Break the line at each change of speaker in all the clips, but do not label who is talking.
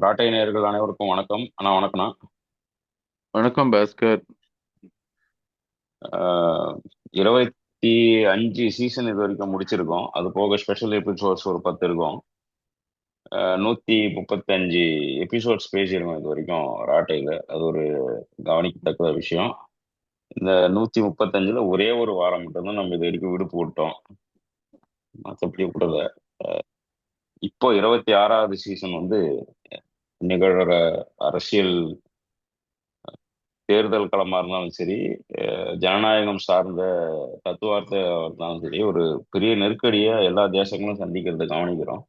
ராட்டை நேயர்கள் அனைவருக்கும் வணக்கம். வணக்கம்ண்ணா.
வணக்கம் பாஸ்கர்.
ஆஹ் 25 சீசன் இது வரைக்கும் முடிச்சிருக்கோம். அது போக ஸ்பெஷல் எபிசோட்ஸ் ஒரு 10 இருக்கும். 135 எபிசோட்ஸ் பேசியிருக்கோம் இது வரைக்கும் ராட்டையில். அது ஒரு கவனிக்கத்தக்க விஷயம். இந்த 135ல் ஒரே ஒரு வாரம் மட்டும்தான் நம்ம இது வரைக்கும் விடுப்பு விட்டோம். மற்றபடி விடல. இப்போ 26வது சீசன் வந்து நிகழற அரசியல் தேர்தல் களமா இருந்தாலும் சரி, ஜனநாயகம் சார்ந்த தத்துவார்த்த இருந்தாலும் சரி, ஒரு பெரிய நெருக்கடியை எல்லா தேசங்களும் சந்திக்கிறத கவனிக்கிறோம்.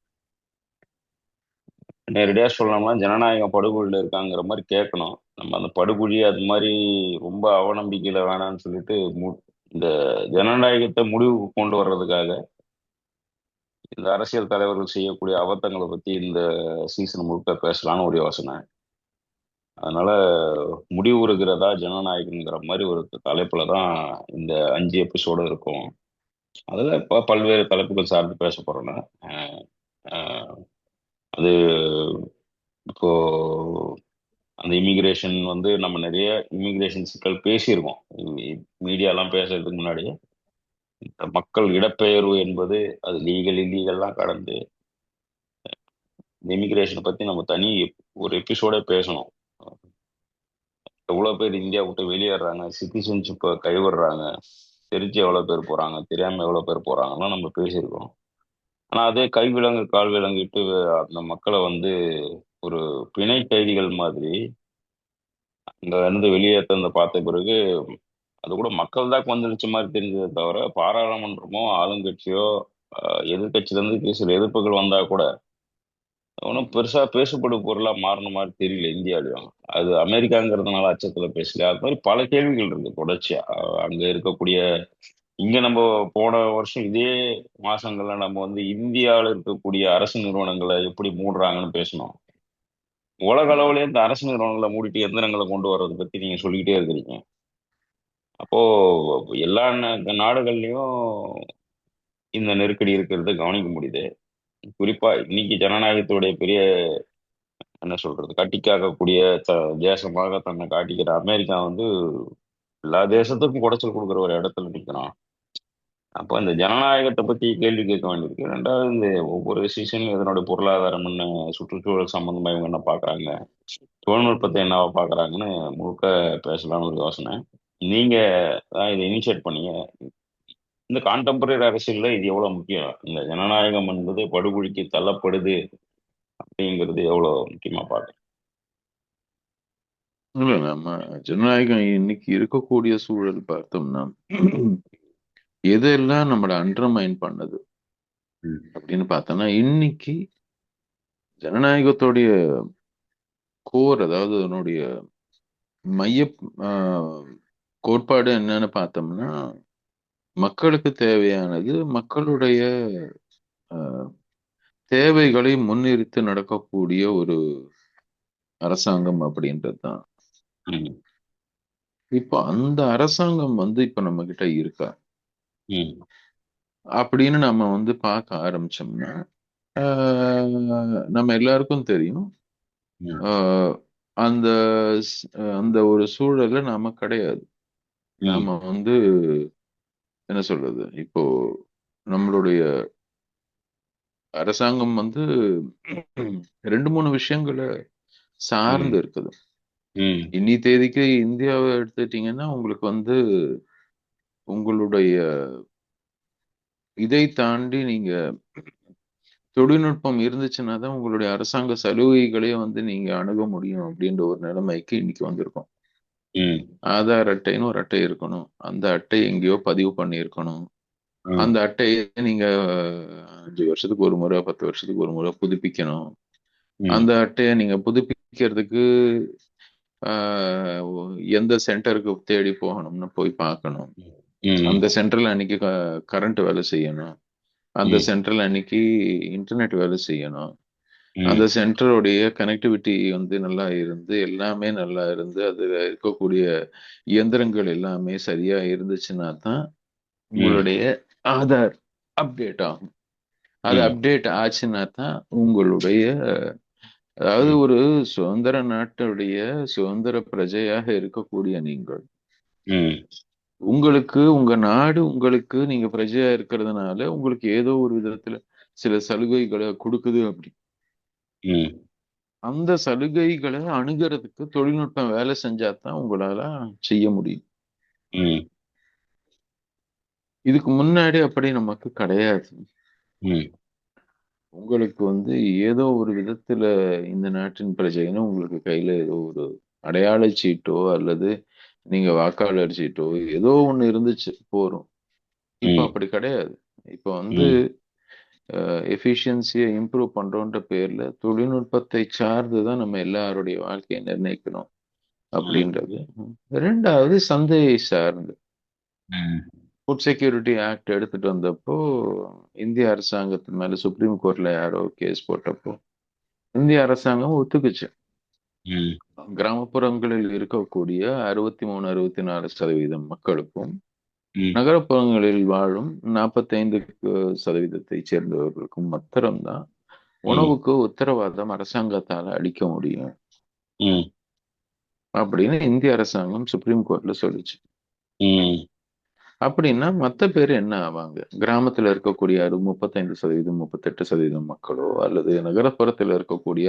நேரடியா சொல்லணும்னா ஜனநாயகம் படுகொலியில் இருக்காங்கிற மாதிரி கேட்கணும். நம்ம அந்த படுகொலி அது மாதிரி ரொம்ப அவநம்பிக்கையில வேணாம்னு சொல்லிட்டு இந்த ஜனநாயகத்தை முடிவுக்கு கொண்டு வர்றதுக்காக இந்த அரசியல் தலைவர்கள் செய்யக்கூடிய அபத்தங்களை பத்தி இந்த சீசன் முழுக்க பேசலாம்னு ஒரு யோசனை. அதனால முடிவுறுகிறதா ஜனநாயகம்ங்கிற மாதிரி ஒரு தலைப்புல தான் இந்த 5 எபிசோடு இருக்கும். அதில் இப்போ பல்வேறு தலைப்புகள் சார்ந்து பேச போறோம்னா, அஹ், அஹ், அது இப்போ அந்த இமிகிரேஷன் வந்து நம்ம நிறைய இமிகிரேஷன் சிக்கல் பேசியிருக்கோம். மீடியாலாம் பேசுறதுக்கு முன்னாடியே இந்த மக்கள் இடப்பெயர்வு என்பது அது லீகல் இல்லீகல்லாம் கடந்து இந்த இமிகிரேஷனை பத்தி நம்ம தனி ஒரு எபிசோடே பேசணும். எவ்வளோ பேர் இந்தியா விட்டு வெளியேறாங்க, சிட்டிசன்ஷிப்பை கைவிடுறாங்க, தெரிஞ்சு எவ்வளோ பேர் போறாங்க, தெரியாம எவ்வளோ பேர் போறாங்கலாம் நம்ம பேசியிருக்கோம். ஆனா அதே கைவிலங்கு கால் விலங்கிட்டு அந்த மக்களை வந்து ஒரு பிணை கைதிகள் மாதிரி அங்க இருந்து வெளியேற்ற பார்த்த பிறகு அது கூட மக்கள் தான் கொந்தளிச்ச மாதிரி தெரிஞ்சதை தவிர பாராளுமன்றமோ ஆளுங்கட்சியோ எதிர்கட்சியில இருந்து சில எதிர்ப்புகள் வந்தா கூட ஒன்றும் பெருசா பேசப்படும் பொருளா மாறின மாதிரி தெரியல இந்தியாவிலும். அது அமெரிக்காங்கிறதுனால அச்சத்துல பேசல. அது மாதிரி பல கேள்விகள் இருக்கு தொடர்ச்சியா. அங்க இருக்கக்கூடிய இங்க நம்ம போன வருஷம் இதே மாசங்கள்ல நம்ம வந்து இந்தியாவில் இருக்கக்கூடிய அரசு நிறுவனங்களை எப்படி மூடுறாங்கன்னு பேசணும். உலக அளவுலயே இந்த அரசு நிறுவனங்களை மூடிட்டு எந்திரங்களை கொண்டு வர்றதை பத்தி நீங்க சொல்லிக்கிட்டே இருக்கிறீங்க. அப்போ எல்லா நாடுகள்லயும் இந்த நெருக்கடி இருக்கிறத கவனிக்க முடியுது. குறிப்பா இன்னைக்கு ஜனநாயகத்துடைய பெரிய என்ன சொல்றது கட்டிக்காக்கக்கூடிய தேசமாக தன்னை காட்டிக்கிற அமெரிக்கா வந்து எல்லா தேசத்துக்கும் குடைச்சல் கொடுக்குற ஒரு இடத்துல நிற்கிறான். அப்போ இந்த ஜனநாயகத்தை பத்தி கேள்வி கேட்க வேண்டியிருக்கு. ரெண்டாவது இந்த ஒவ்வொரு சீசனும் இதனுடைய பொருளாதாரம் என்ன, சுற்றுச்சூழல் சம்பந்தமா இவங்க என்ன பாக்குறாங்க, தொழில்நுட்பத்தை என்னவா பாக்குறாங்கன்னு முழுக்க பேசலாம்னு ஒரு யோசனை. நீங்க தான் இதை இனிஷியேட் பண்ணீங்க. இந்த கான்டெம்பரரி அரசியல்ல இது எவ்வளவு முக்கியம், இந்த ஜனநாயகம் என்பது படுகொலிக்கு தள்ளப்படுது அப்படிங்கிறது எவ்வளவு முக்கியமா பாக்குறேன்.
இல்ல, நம்ம ஜனநாயகம் இன்னைக்கு இருக்கக்கூடிய சூழல் பார்த்தோம்னா எதெல்லாம் நம்மளை அண்டர்மைன் பண்ணுது
ம்.
அப்படின்னு பார்த்தோம்னா, இன்னைக்கு ஜனநாயகத்துடைய கோர், அதாவது அதனுடைய மைய ஆஹ், கோட்பாடு என்னன்னு பார்த்தோம்னா, மக்களுக்கு தேவையானது மக்களுடைய ஆஹ், தேவைகளை முன்னிறுத்தி நடக்கக்கூடிய ஒரு அரசாங்கம் அப்படின்றது தான்.
ம்.
இப்போ அந்த அரசாங்கம் இப்ப நம்ம கிட்ட இருக்கா
ம்.
அப்படின்னு நம்ம பார்க்க ஆரம்பிச்சோம்னா, நம்ம எல்லாருக்கும் தெரியும்.
ம்.
ஆஹ் அந்த அந்த ஒரு சூழல்ல நாம கிடையாது.
ம்.
நாம என்ன சொல்றது, இப்போ நம்மளுடைய அரசாங்கம் ரெண்டு மூணு விஷயங்களை
ம்.
சார்ந்து இருக்குது.
ம்.
இன்னி தேதிக்கு இந்தியாவை எடுத்துட்டீங்கன்னா, உங்களுக்கு உங்களுடைய இதை தாண்டி நீங்க தொழில்நுட்பம் இருந்துச்சுன்னா தான் உங்களுடைய அரசாங்க சலுகைகளே நீங்க அணுக முடியும் அப்படின்ற ஒரு நிலைமைக்கு இன்னைக்கு வந்திருக்கோம்.
ம்.
ஆதார் அட்டைன்னு ஒரு அட்டை இருக்கணும். அந்த அட்டை எங்கேயோ பதிவு பண்ணியிருக்கணும்.
ம்.
அந்த அட்டையை நீங்க 5 வருஷத்துக்கு ஒரு முறை, 10 வருஷத்துக்கு ஒரு முறை புதுப்பிக்கணும்.
ம்.
அந்த அட்டையை நீங்க புதுப்பிக்கிறதுக்கு எந்த சென்டருக்கு தேடி போகணும்னு போய் பார்க்கணும்.
ம்.
அந்த சென்டர்ல அன்னைக்கு கரண்ட் வேலை செய்யணும். அந்த
ம்.
சென்டர்ல அன்னைக்கு இன்டர்நெட் வேலை செய்யணும். அந்த
ம்.
சென்டருடைய கனெக்டிவிட்டி நல்லா இருந்து, எல்லாமே நல்லா இருந்து, அதுல இருக்கக்கூடிய இயந்திரங்கள் எல்லாமே சரியா இருந்துச்சுன்னா தான்
ம்.
உங்களுடைய ஆதார் அப்டேட் ஆகும். அது
ம்.
அப்டேட் ஆச்சுன்னா தான் உங்களுடைய அதாவது
ம்,
ஒரு சுதந்திர நாட்டுடைய சுதந்திர பிரஜையாக இருக்கக்கூடிய நீங்கள்,
ம்,
உங்களுக்கு உங்க நாடு உங்களுக்கு நீங்க பிரஜையா இருக்கிறதுனால உங்களுக்கு ஏதோ ஒரு விதத்துல சில சலுகைகளை கொடுக்குது அப்படி.
ம்,
அந்த சலுகைகளை அணுகிறதுக்கு தொழில்நுட்பம் வேலை செஞ்சாதான் உங்களால செய்ய முடியும்.
ம்,
இதுக்கு முன்னாடி அப்படி நமக்கு கிடையாது.
ம்,
உங்களுக்கு வந்து ஏதோ ஒரு விதத்துல இந்த நாட்டின் பிரஜைன்னு உங்களுக்கு கையில ஏதோ ஒரு அடையாள சீட்டோ அல்லது நீங்க வாக்காளர் சீட்டோ ஏதோ ஒண்ணு இருந்துச்சு போறோம். இப்ப
ம்,
அப்படி கிடையாது. இப்ப வந்து
ம்,
எஃபிஷியன்சியை இம்ப்ரூவ் பண்றோன்ற பேர்ல தொழில்நுட்பத்தை சார்ந்துதான் நம்ம எல்லாருடைய வாழ்க்கையை நிர்ணயிக்கணும்
ம்,
அப்படின்றது. ரெண்டாவது சந்தையை சார்ந்து
ம்,
ஃபுட் செக்யூரிட்டி ஆக்ட் எடுத்துட்டு வந்தப்போ இந்திய அரசாங்கத்தின் மேல சுப்ரீம் கோர்ட்ல யாரோ கேஸ் போட்டப்போ இந்திய அரசாங்கம் ஒத்துக்குச்சு.
ம்,
கிராமப்புறங்களில் இருக்கக்கூடிய 63-64% மக்களுக்கும்
ம்,
நகரப்புறங்களில் வாழும் 45% சேர்ந்தவர்களுக்கும் மாத்திரம்தான்
ம்,
உணவுக்கு உத்தரவாதம் அரசாங்கத்தால அளிக்க முடியும்
ம்,
அப்படின்னு இந்திய அரசாங்கம் சுப்ரீம் கோர்ட்ல சொல்லுச்சு.
ம்,
அப்படின்னா மத்த பேர் என்ன ஆவாங்க? கிராமத்துல இருக்கக்கூடிய 35% 38% மக்களோ அல்லது நகரப்புறத்துல இருக்கக்கூடிய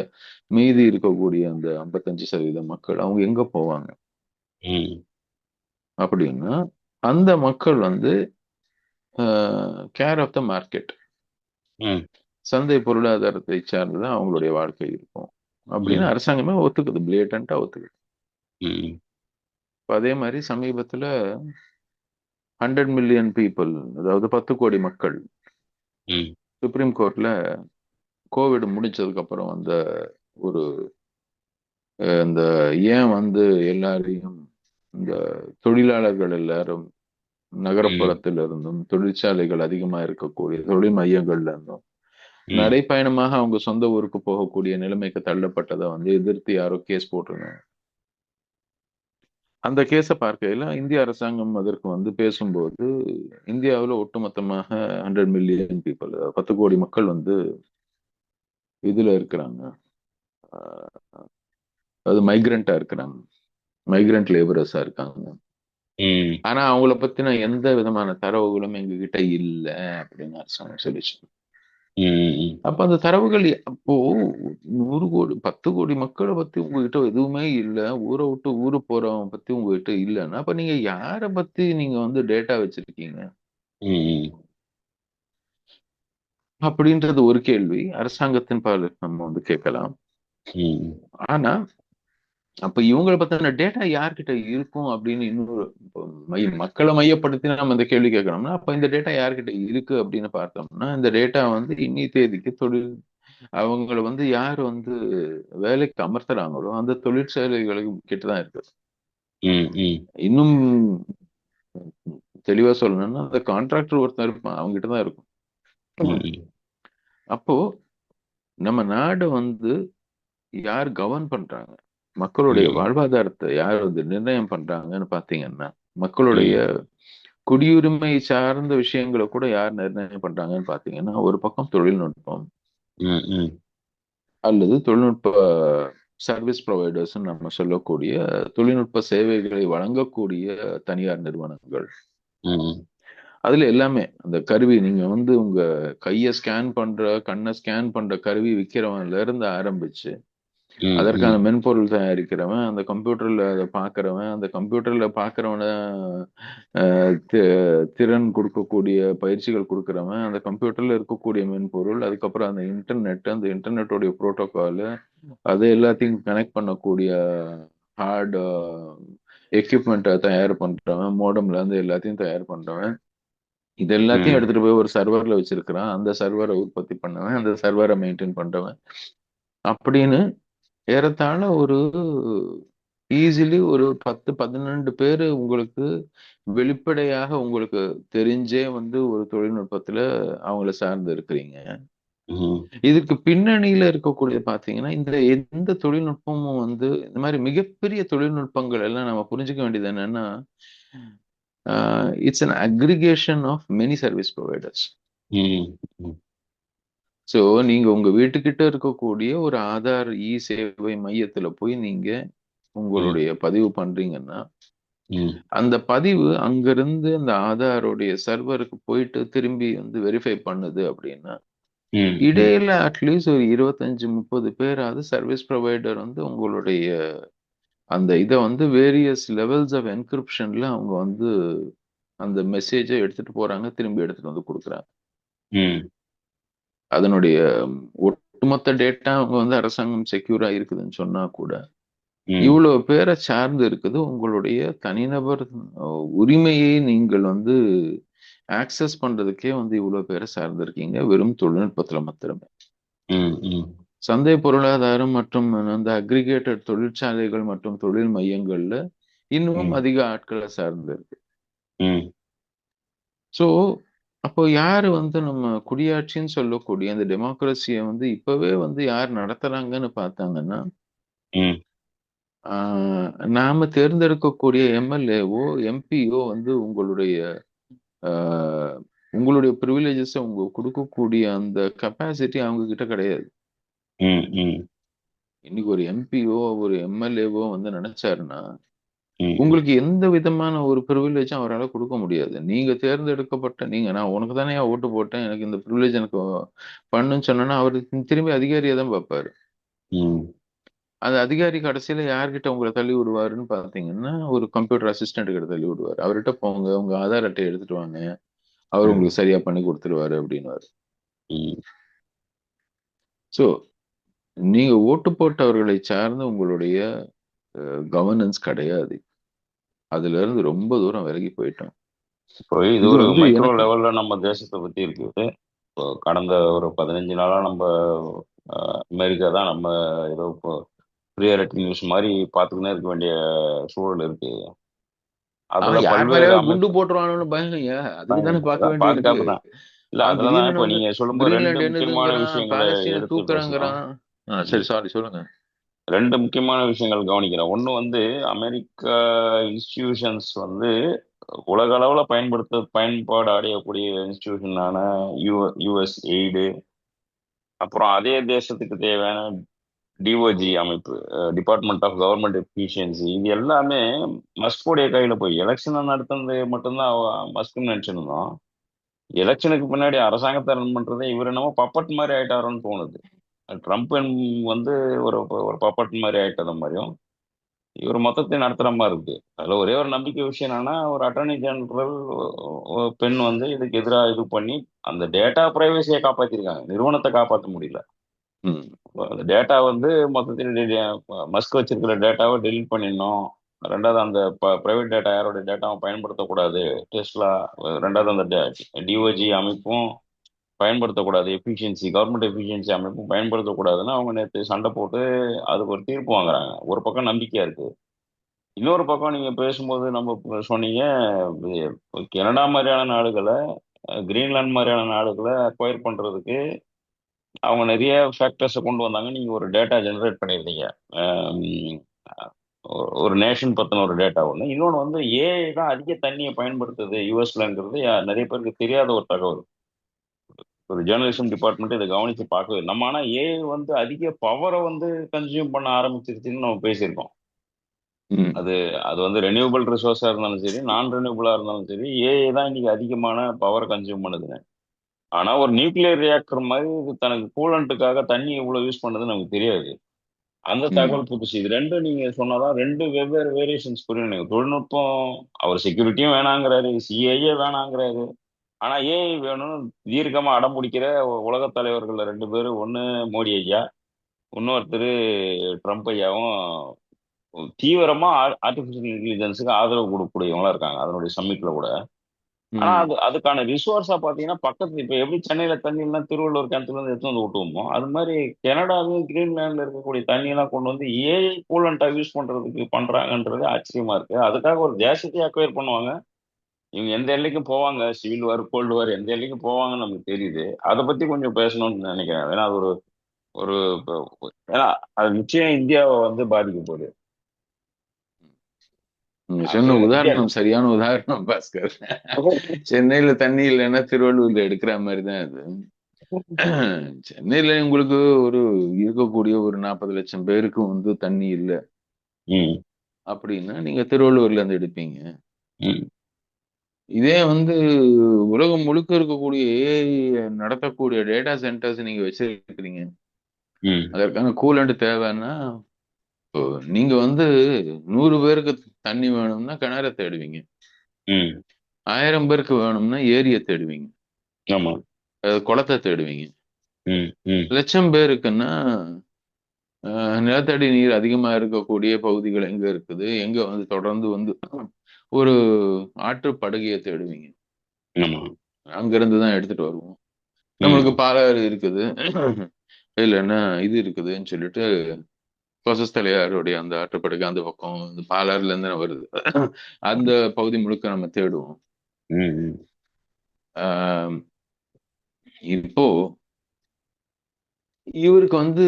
மீதி இருக்கக்கூடிய அந்த 55% மக்கள் அவங்க எங்க போவாங்க?
ம்,
அப்படின்னா அந்த மக்கள் வந்து கேர் ஆஃப் த மார்க்கெட்,
ம்,
சந்தை பொருளாதாரத்தை சார்ந்துதான் அவங்களுடைய வாழ்க்கை இருக்கும் அப்படின்னு
ம்,
அரசாங்கமே ஒத்துக்குது, பிளேட்டண்டா ஒத்துக்குது.
ம்,
இப்ப அதே மாதிரி சமீபத்துல 100 மில்லியன் பீப்புள், அதாவது 10 கோடி மக்கள்
ம்,
சுப்ரீம் கோர்ட்ல கோவிட் முடிச்சதுக்கு அப்புறம் அந்த ஒரு இந்த ஏன் வந்து எல்லாரையும் இந்த தொழிலாளர்கள் எல்லாரும்
ம்,
நகரப்புறத்தில் இருந்தும் தொழிற்சாலைகள் அதிகமா இருக்கக்கூடிய தொழில் மையங்கள்ல இருந்தும்
ம்,
நடைப்பயணமாக அவங்க சொந்த ஊருக்கு போகக்கூடிய நிலைமைக்கு தள்ளப்பட்டதை வந்து எதிர்த்து யாரோ கேஸ் போட்டிருந்தாங்க. அந்த கேஸை பார்க்கையில இந்திய அரசாங்கம் அதற்கு வந்து பேசும்போது இந்தியாவில் ஒட்டுமொத்தமாக 100 மில்லியன் பீப்புள், 10 கோடி மக்கள் வந்து இதுல இருக்கிறாங்க, அது மைக்ரண்டா இருக்கிறாங்க, மைக்ரண்ட் லேபரர்ஸா இருக்காங்க.
ம்,
ஆனா அவங்கள பத்தின எந்த விதமான தரவுகளும் எங்ககிட்ட இல்ல அப்படின்னு அரசாங்கம் சொல்லிச்சு.
ம்,
அப்ப அந்த தரவுகள் அப்போ 100 கோடி 10 கோடி மக்களை பத்தி உங்ககிட்ட எதுவுமே இல்ல, ஊரை விட்டு ஊரு போறவன் பத்தி உங்ககிட்ட இல்லைன்னா அப்ப நீங்க யார பத்தி நீங்க வந்து டேட்டா வச்சிருக்கீங்க
ம்,
அப்படின்றது ஒரு கேள்வி அரசாங்கத்தின் பால் நம்ம வந்து கேட்கலாம்.
ம்,
ஆனா அப்ப இவங்களை பத்தின டேட்டா யார்கிட்ட இருக்கும் அப்படின்னு இன்னொரு இப்போ மக்களை மையப்படுத்தி நம்ம இந்த கேள்வி கேட்கணும்னா அப்ப இந்த டேட்டா யார்கிட்ட இருக்கு அப்படின்னு பார்த்தோம்னா இந்த டேட்டா வந்து இன்னி தேதிக்கு தொழில் அவங்கள வந்து யார் வந்து வேலைக்கு அமர்த்துறாங்களோ அந்த தொழிற்சாலைகளுக்கு கிட்டதான் இருக்கு.
ம்,
இன்னும் தெளிவா சொல்லணும்னா அந்த கான்ட்ராக்டர் ஒருத்தர் இருப்பான், அவங்க கிட்டதான் இருக்கும்.
ம்,
அப்போ நம்ம நாடு வந்து யார் கவர்ன் பண்றாங்க, மக்களுடைய
ம்,
வாழ்வாதாரத்தை யார் வந்து நிர்ணயம் பண்றாங்கன்னு பாத்தீங்கன்னா மக்களுடைய
ம்,
குடியுரிமை சார்ந்த விஷயங்களை கூட யார் நிர்ணயம் பண்றாங்கன்னு பாத்தீங்கன்னா ஒரு பக்கம் தொழில்நுட்பம்
ம்,
அல்லது தொழில்நுட்ப சர்வீஸ் ப்ரொவைடர்ஸ் நம்ம சொல்லக்கூடிய தொழில்நுட்ப சேவைகளை வழங்கக்கூடிய தனியார் நிறுவனங்கள்.
ம்,
அதுல எல்லாமே அந்த கருவி நீங்க வந்து உங்க கையை ஸ்கேன் பண்ற கண்ணை ஸ்கேன் பண்ற கருவி விற்கிறவன்ல இருந்து ஆரம்பிச்சு அதற்கான
ம்,
மென்பொருள் தயாரிக்கிறவன், அந்த கம்ப்யூட்டர்ல அதை பார்க்கிறவன், அந்த கம்ப்யூட்டர்ல பார்க்கிறவன திறன் கொடுக்கக்கூடிய பயிற்சிகள் கொடுக்கிறவன், அந்த கம்ப்யூட்டர்ல இருக்கக்கூடிய மென்பொருள், அதுக்கப்புறம் அந்த இன்டர்நெட், அந்த இன்டர்நெட்டோடைய புரோட்டோகால், அது எல்லாத்தையும் கனெக்ட் பண்ணக்கூடிய ஹார்ட் எக்யூப்மெண்ட்டை தயார் பண்றவன், மோடம்ல இருந்து எல்லாத்தையும் தயார் பண்றவன், இது எல்லாத்தையும்
ம்,
எடுத்துட்டு போய் ஒரு சர்வர்ல வச்சிருக்கிறான், அந்த சர்வரை உற்பத்தி பண்ணவன், அந்த சர்வரை மெயின்டைன் பண்றவன் அப்படின்னு ஏறத்தாழ ஒரு ஈஸிலி ஒரு 10-12 பேரு உங்களுக்கு வெளிப்படையாக உங்களுக்கு தெரிஞ்சே வந்து ஒரு தொழில்நுட்பத்துல அவங்கள சார்ந்து இருக்கிறீங்க.
ம்,
இதுக்கு பின்னணியில இருக்கக்கூடிய பாத்தீங்கன்னா இந்த எந்த தொழில்நுட்பமும் வந்து இந்த மாதிரி மிகப்பெரிய தொழில்நுட்பங்கள் எல்லாம் நம்ம புரிஞ்சுக்க வேண்டியது என்னன்னா it's an aggregation of many service providers.
ம்,
சோ நீங்க உங்க வீட்டுக்கிட்ட இருக்கக்கூடிய ஒரு ஆதார் சேவை மையத்துல போய் நீங்க
ம்,
உங்களுடைய பதிவு பண்றீங்கன்னா,
ம்,
அந்த பதிவு அங்கிருந்து அந்த ஆதாருடைய சர்வருக்கு போயிட்டு திரும்பி வந்து வெரிஃபை பண்ணுது அப்படின்னா,
ம், ம்,
இடையில அட்லீஸ்ட் ஒரு 25, 30 பேராவது சர்வீஸ் ப்ரொவைடர் வந்து உங்களுடைய அந்த இத வந்து வேரியஸ் லெவல்ஸ் ஆஃப் என்கிரிப்ஷன்ல அவங்க வந்து அந்த மெசேஜ எடுத்துட்டு போறாங்க, திரும்பி எடுத்துட்டு வந்து குடுக்குறாங்க.
ம்,
அதனுடைய ஒட்டுமொத்த டேட்டா அவங்க வந்து அரசாங்கம் செக்யூரா இருக்குதுன்னு சொன்னா கூட,
ம்.
இவ்வளவு பேரை சார்ந்து இருக்குது உங்களுடைய தனிநபர் உரிமையை நீங்கள் வந்து ஆக்சஸ் பண்றதுக்கே வந்து இவ்வளவு பேரை சார்ந்து இருக்கீங்க, வெறும் தொழில்நுட்பத்துல மாத்திரமே.
ம், ம்,
சந்தை பொருளாதாரம் மற்றும் அந்த அக்ரிகேட்டட் தொழிற்சாலைகள் மற்றும் தொழில் மையங்கள்ல இன்னமும்
ம்,
அதிக ஆட்களை சார்ந்து இருக்கு.
ம்,
சோ அப்போ யாரு வந்து நம்ம குடியாட்சின்னு சொல்லக்கூடிய அந்த டெமோக்ரஸியை வந்து இப்பவே வந்து யார் நடத்துறாங்கன்னு பார்த்தாங்கன்னா,
ம்,
நாம தேர்ந்தெடுக்கக்கூடிய எம்எல்ஏவோ எம்பியோ வந்து உங்களுடைய ஆஹ், உங்களுடைய ப்ரிவிலேஜஸை உங்க கொடுக்கக்கூடிய அந்த கெப்பாசிட்டி அவங்க கிட்ட கிடையாது.
ம், ம்,
இன்னைக்கு ஒரு எம்பியோ ஒரு எம்எல்ஏவோ வந்து நினைச்சாருன்னா
ம்,
உங்களுக்கு எந்த விதமான ஒரு ப்ரிவிலேஜும் அவரால் கொடுக்க முடியாது. நீங்க தேர்ந்தெடுக்கப்பட்ட நான் உனக்கு தானே ஓட்டு போட்டேன், எனக்கு இந்த ப்ரிவிலேஜ் எனக்கு பண்ணுன்னு சொன்னா அவரு திரும்பி அதிகாரியை தான் பார்ப்பாரு.
ம்,
அந்த அதிகாரி கடைசியில யார்கிட்ட உங்களை தள்ளி விடுவாருன்னு பாத்தீங்கன்னா, ஒரு கம்ப்யூட்டர் அசிஸ்டன்ட் கிட்ட தள்ளி விடுவாரு. அவர்கிட்ட போங்க, உங்க ஆதார் அட்டை எடுத்துட்டு வாங்க, அவர்
ம்,
உங்களுக்கு சரியா பண்ணி கொடுத்துருவாரு அப்படின்னுவாரு.
ம்.
சோ நீங்க ஓட்டு போட்டவர்களை சார்ந்து உங்களுடைய கவர்னன்ஸ் கிடையாது. அதுல இருந்து ரொம்ப தூரம் விலகி போயிட்டோம்.
இப்போ இது
இது
ஒரு
வந்து
மைக்ரோ
எனக்கு
லெவல்ல நம்ம தேசத்தை பத்தி இருக்குது. இப்போ கடந்த ஒரு 15 நாளா நம்ம அமெரிக்கா தான் நம்ம ஏதோ இப்போ ப்ரியாரிட்டி நியூஸ் மாதிரி பார்த்துக்கினே இருக்க வேண்டிய சூழல் இருக்கு. அதுல
யார்
பல்வேறு
மேலயாவது குண்டு
அமைப்பு
போட்டுருவானுன்னு பயங்கய்யா, அதுக்கு தானே பார்க்க
அதான்
வேண்டி இருக்கு.
பாதுகாப்பு தான். இல்ல
அவன்
அதுல தான்
திடீர்னு
இப்போ
வந்து
நீங்க சொல்லும்போது ரெண்டு
கிரீன்லாந்து
முக்கியமான
என்னதுங்கிறான்,
விஷயங்களை
பாலஸ்தீனை
எடுத்து பேசணும்.
தூக்குறாங்கிறான்.
ம்.
சரி, சாரி, சொல்லுங்க.
ரெண்டு முக்கியமான விஷயங்கள் கவனிக்கிறேன். ஒண்ணு வந்து அமெரிக்கா இன்ஸ்டிடியூஷன்ஸ் வந்து உலக அளவுல பயன்பாடு அடையக்கூடிய இன்ஸ்டிடியூஷனான யுஎஸ் எய்டு, அப்புறம் அதே தேசத்துக்கு தேவையான டிஓஜி அமைப்பு, டிபார்ட்மெண்ட் ஆஃப் கவர்மெண்ட் எஃபிஷியன்சி, இது எல்லாமே மஸ்கோடைய கையில போய் எலெக்ஷனை நடத்துனது மட்டும்தான் மஸ்க்னு நினைச்சிருந்தோம். எலெக்ஷனுக்கு பின்னாடி அரசாங்கத்தை ரன் பண்றதே இவர் என்னமோ பப்பட் மாதிரி ஆயிட்டாரோன்னு தோணுது. ட்ரம்ப் வந்து ஒரு ஒரு பப்பட் மாதிரி ஆயிட்டது மாதிரியும் இவர் மொத்தத்தை நடத்துற மாதிரி இருக்கு. அதுல ஒரே ஒரு நம்பிக்கை விஷயம் என்னன்னா, ஒரு அட்டர்னி ஜெனரல் பெண் வந்து இதுக்கு எதிராக இது பண்ணி அந்த டேட்டா பிரைவசியை காப்பாத்திருக்காங்க, நிறுவனத்தை காப்பாற்ற முடியல.
ம்,
அந்த டேட்டா வந்து மொத்தத்தில் மஸ்க் வச்சிருக்கிற டேட்டாவை டெலீட் பண்ணிடணும். ரெண்டாவது அந்த பிரைவேட் டேட்டா யாரோட டேட்டாவும் பயன்படுத்தக்கூடாது. டெஸ்லா, ரெண்டாவது அந்த டிஓஜி அமைப்பும் பயன்படுத்தக்கூடாது, எஃபிஷியன்சி கவர்மெண்ட் எஃபிஷியன்சி அமைப்பும் பயன்படுத்தக்கூடாதுன்னு அவங்க நேற்று சண்டை போட்டு அதுக்கு ஒரு தீர்ப்பு வாங்குறாங்க. ஒரு பக்கம் நம்பிக்கையா இருக்கு. இன்னொரு பக்கம் நீங்க பேசும்போது நம்ம சொன்னீங்க, கனடா மாதிரியான நாடுகளை, கிரீன்லாந்து மாதிரியான நாடுகளை அக்வயர் பண்றதுக்கு அவங்க நிறைய ஃபேக்டர்ஸை கொண்டு வந்தாங்க. நீங்க ஒரு டேட்டா ஜெனரேட் பண்ணியிருந்தீங்க. ஆம், ஒரு நேஷன் பத்தின ஒரு டேட்டா ஒன்று. இன்னொன்று வந்து ஏஐ தான் அதிக தண்ணியை பயன்படுத்துது யூஎஸ்லங்கிறது நிறைய பேருக்கு தெரியாத ஒரு தகவல். ஒரு ஜேர்னலிசம் டிபார்ட்மெண்ட் இதை கவனிச்சு பார்க்கவே இல்லை. நம்ம ஆனால் ஏஐ வந்து அதிக பவரை வந்து கன்சியூம் பண்ண ஆரம்பிச்சிருச்சுன்னு நம்ம பேசியிருக்கோம்.
ம்,
அது அது வந்து ரெனியூபிள் ரிசோர்ஸா இருந்தாலும் சரி, நான் ரெனியூபிளா இருந்தாலும் சரி, ஏஐ தான் இன்னைக்கு அதிகமான பவர் கன்சியூம் பண்ணுதுங்க. ஆனா ஒரு நியூக்ளியர் ரியாக்டர் மாதிரி இது தனக்கு கூலண்ட்டுக்காக தண்ணி எவ்வளவு யூஸ் பண்ணுதுன்னு நமக்கு தெரியாது. அந்த
ம்,
தகவல் புதுசு. இது ரெண்டும் நீங்க சொன்னாதான் ரெண்டு வெவ்வேறு வேரியேஷன்ஸ் புரியும் எனக்கு. தொழில்நுட்பம், அவர் செக்யூரிட்டியும் வேணாங்கிறாரு, சிஐஏ வேணாங்கிறாரு. ஆனா ஏஐ வேணும்னு தீர்க்கமா அடம் பிடிக்கிற உலகத் தலைவர்கள் ரெண்டு பேரும், ஒன்னு மோடி ஐயா, இன்னொருத்தர் ட்ரம்ப் ஐயாவும் தீவிரமா ஆர்டிபிஷியல் இன்டெலிஜென்ஸுக்கு ஆதரவு கொடுக்கக்கூடியவங்களா இருக்காங்க அதனுடைய சம்மிட்ல கூட. ஆனா
ம்,
அதுக்கான ரிசோர்ஸா பாத்தீங்கன்னா பக்கத்துல இப்ப எப்படி சென்னையில தண்ணி எல்லாம் திருவள்ளூர் கிணத்துல இருந்து எடுத்து வந்து ஊட்டுவோமோ, அது மாதிரி கனடாவும் கிரீன்லாந்துல இருக்கக்கூடிய தண்ணி எல்லாம் கொண்டு வந்து ஏஐ கூலண்டா யூஸ் பண்றதுக்கு பண்றாங்கன்றது ஆச்சரியமா இருக்கு. அதுக்காக ஒரு தேசத்தையே அக்வயர் பண்ணுவாங்க. இவங்க எந்த எல்லைக்கும் போவாங்க, சிவில் வார் கோல்டு வார் எந்த எல்லைக்கும் போவாங்கன்னு நமக்கு தெரியுது. அதை பத்தி கொஞ்சம் பேசணும்னு நினைக்கிறேன். ஏன்னா அது ஒரு ஒரு ஏன்னா அது நிச்சயம் இந்தியாவை வந்து பாதிக்க போகுது.
நீங்க
அது
சொன்ன
இந்தியா
உதாரணம் சரியான உதாரணம் பாஸ்கர். சென்னையில தண்ணி இல்லைன்னா திருவள்ளூர்ல எடுக்கிற மாதிரி தான் அது. சென்னையில உங்களுக்கு ஒரு இருக்கக்கூடிய ஒரு 40 லட்சம் பேருக்கு வந்து தண்ணி இல்லை
ம்.
அப்படின்னா நீங்க திருவள்ளூர்ல இருந்து எடுப்பீங்க.
ம்.
இதே வந்து உலகம் முழுக்க இருக்கக்கூடிய ஏஐ நடத்தக்கூடிய டேட்டா சென்டர்ஸ் நீங்க வச்சிருக்கிறீங்க,
ம்.
அதற்கான கூலண்ட் தேவைன்னா, இப்போ நீங்க வந்து 100 பேருக்கு தண்ணி வேணும்னா கிணற தேடுவீங்க,
ம்.
1000 பேருக்கு வேணும்னா ஏரிய தேடுவீங்க,
ஆமா.
குளத்தை தேடுவீங்க.
ம். ம்.
லட்சம் பேருக்குன்னா நிலத்தடி நீர் அதிகமா இருக்கக்கூடிய பகுதிகள் எங்க இருக்குது, எங்க வந்து தொடர்ந்து வந்து ஒரு ஆற்று படுகையை தேடுவீங்க,
ஆமா.
அங்கிருந்து தான் எடுத்துட்டு வருவோம். நம்மளுக்கு
ம்.
பாலாறு இருக்குது, இல்லைன்னா இது இருக்குதுன்னு சொல்லிட்டு கொசஸ்தலையாருடைய அந்த ஆற்றுப்படுகை அந்த பக்கம் இந்த பாலாறுல இருந்து வருது, அந்த பகுதி முழுக்க நம்ம தேடுவோம்.
ம். ம்.
ஆஹ் இப்போ இவருக்கு வந்து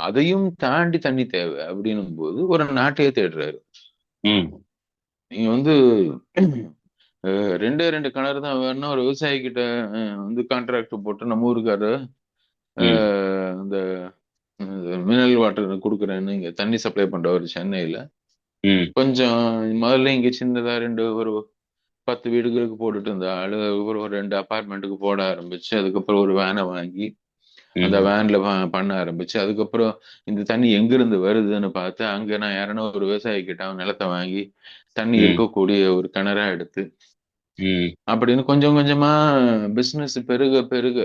அதையும் தாண்டி தண்ணி தேவை அப்படின்னும் போது ஒரு நாட்டையே தேடுறாரு.
ம்.
நீங்க வந்து ரெண்டே ரெண்டு கிணறு தான் வேணும்னா ஒரு விவசாயி கிட்ட வந்து கான்ட்ராக்ட் போட்டு நம்ம ஊருக்காரு
ம்.
இந்த மினரல் வாட்டர் கொடுக்குறேன்னு இங்க தண்ணி சப்ளை பண்றவர் சென்னையில
ம்.
கொஞ்சம் முதல்ல இங்க சின்னதா ஒரு 10 வீடுகளுக்கு போட்டுட்டு இருந்த ஆளு ஒரு 2 அபார்ட்மெண்ட்டுக்கு போட ஆரம்பிச்சு, அதுக்கப்புறம் ஒரு வேனை வாங்கி அந்த
ம்.
வேன்ல பண்ண ஆரம்பிச்சு, அதுக்கப்புறம் இந்த தண்ணி எங்கிருந்து வருதுன்னு பார்த்து அங்க நான் யாரனோ ஒரு விவசாயி கிட்ட அவன் நிலத்தை வாங்கி தண்ணி
ம்.
இருக்கக்கூடிய ஒரு கிணறா எடுத்து
ம்.
அப்படின்னு கொஞ்சம் கொஞ்சமா பிசினஸ் பெருக பெருக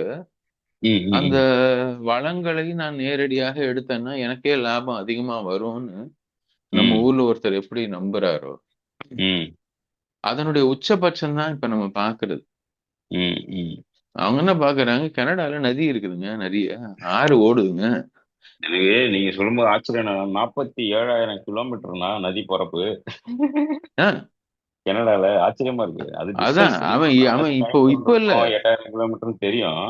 ம்.
அந்த
ம்.
வளங்களை நான் நேரடியாக எடுத்தேன்னா எனக்கே லாபம் அதிகமா வரும்னு நம்ம
ம்.
ஊர்ல ஒருத்தர் எப்படி நம்புறாரோ,
ம்.
அதனுடைய உச்சபட்சம் தான் இப்ப நம்ம பாக்குறது.
ம். ம்.
அவங்க என்ன பாக்குறாங்க, கனடால நதி இருக்குதுங்க, நிறைய ஆறு ஓடுதுங்க.
எனக்கு நீங்க சொல்லும்போது ஆச்சரியம் என்னன்னா, 47,000 கிலோமீட்டர்னா நதி பரப்பு
ஆஹ்
கனடால. ஆச்சரியமா இருக்கு. அது
அதான்
டிஸ்டன்ஸ்
அவன்
தெரியும்,
அவன்
நதி
இப்போ
கனெக்ஷன்
இப்போ இல்ல
இருக்கும், 8,000 கிலோமீட்டர்னு தெரியும்.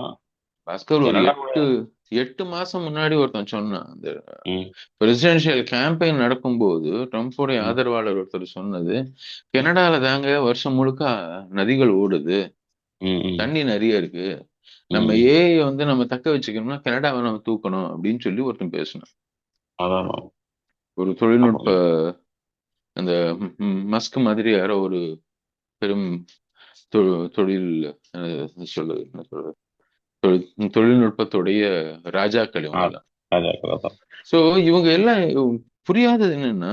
பாஸ்கர், ஒரு
கனடாவோட.
எட்டு எட்டு மாசம் முன்னாடி ஒருத்தன் சொன்னான், அந்த
ம்.
பிரசிடென்ஷியல் கேம்பெயின் நடக்கும்போது ட்ரம்ப்புடைய
ம்.
ஆதரவாளர் ஒருத்தர் சொன்னது, கனடால தாங்க வருஷம் முழுக்க நதிகள் ஓடுது,
ம். ம்.
தண்ணி நிறைய இருக்கு, நம்ம
ம்.
ஏஐ வந்து நம்ம தக்க வச்சுக்கணும்னா கனடாவை நம்ம தூக்கணும் அப்படின்னு சொல்லி ஒருத்தன் பேசணும்.
அதான்.
ஒரு தொழில்நுட்ப
அப்ப.
அந்த மஸ்க் மாதிரி யாரோ ஒரு பெரும் தொழில் சொல்லுது என்ன சொல்றது, தொழில்நுட்பத்துடைய ராஜாக்கள்
ஆ,
இவங்கெல்லாம்.
அதான்.
சோ இவங்க எல்லாம் புரியாதது என்னன்னா,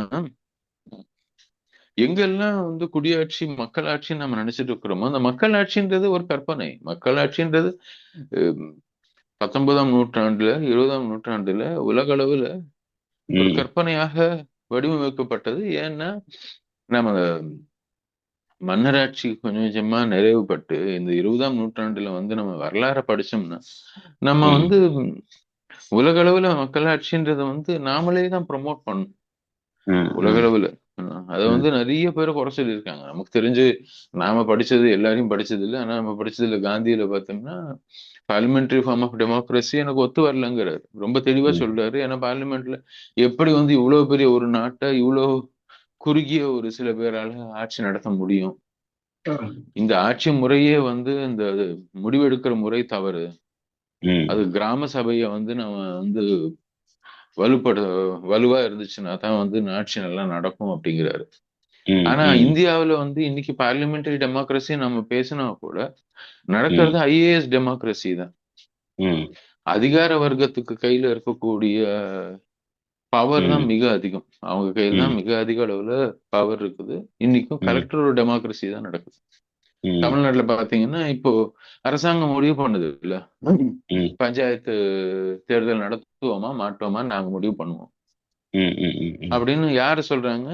எங்கெல்லாம் வந்து குடியாட்சி மக்களாட்சின்னு நம்ம நினைச்சிட்டு இருக்கிறோமோ அந்த மக்களாட்சின்றது ஒரு கற்பனை. மக்களாட்சின்றது அஹ், 19ஆம் நூற்றாண்டுல 20ஆம் நூற்றாண்டுல உலக அளவுல ஒரு
ம்.
கற்பனையாக வடிவமைக்கப்பட்டது. ஏன்னா நம்ம மன்னராட்சி கொஞ்சம் கொஞ்சமா நிறைவுபட்டு இந்த 20ஆம் நூற்றாண்டுல வந்து நம்ம வரலாறை படிச்சோம்னா நம்ம
ம்.
வந்து உலக அளவுல மக்களாட்சின்றதை வந்து நாமளே தான் ப்ரமோட் பண்ணணும்.
ம்.
உலக
ம்.
அளவுல அதை வந்து
ம்.
நிறைய பேர் குறை சொல்லியிருக்காங்க. நமக்கு தெரிஞ்சு நாம படிச்சது எல்லாரையும் படிச்சது இல்லை, ஆனா நம்ம படிச்சதுல காந்தியில பார்த்தோம்னா பார்லிமெண்டரி ஃபார்ம் ஆஃப் டெமோக்ரஸி எனக்கு ஒத்து வரலங்கிறாரு, ரொம்ப தெளிவா
ம்.
சொல்றாரு. ஏன்னா பார்லிமெண்ட்ல எப்படி வந்து இவ்வளவு பெரிய ஒரு நாட்டை இவ்வளவு குறுகிய ஒரு சில பேரால ஆட்சி நடத்த முடியும், இந்த ஆட்சி முறையே வந்து இந்த முடிவெடுக்கிற முறை தவறு,
ம்.
அது கிராம சபையை வந்து நம்ம வந்து வலுப்பட வலுவா இருந்துச்சுன்னா தான் வந்து ஆட்சி நல்லா நடக்கும் அப்படிங்கிறாரு.
ம்.
ஆனா
ம்.
இந்தியாவுல வந்து இன்னைக்கு பார்லிமெண்டரி டெமோக்ரஸி நம்ம பேசினா கூட
ம்.
நடக்கிறது ஐஏஎஸ் டெமோக்ரஸி தான்.
ம்.
அதிகார வர்க்கத்துக்கு கையில இருக்கக்கூடிய பவர் தான்
ம்.
மிக அதிகம், அவங்க கையில தான்
ம்.
மிக அதிக அளவுல பவர் இருக்குது. இன்னைக்கும்
ம்.
கலெக்டர் டெமோக்ரஸி தான் நடக்குது.
ம்.
தமிழ்நாட்டுல பாத்தீங்கன்னா இப்போ அரசாங்கம் முடிவு பண்ணுது இல்ல,
ம்.
பஞ்சாயத்து தேர்தல் நடத்துவோமா மாட்டோமா நாங்க முடிவு பண்ணுவோம்
ம். ம். ம்.
அப்படின்னு யாரு சொல்றாங்க,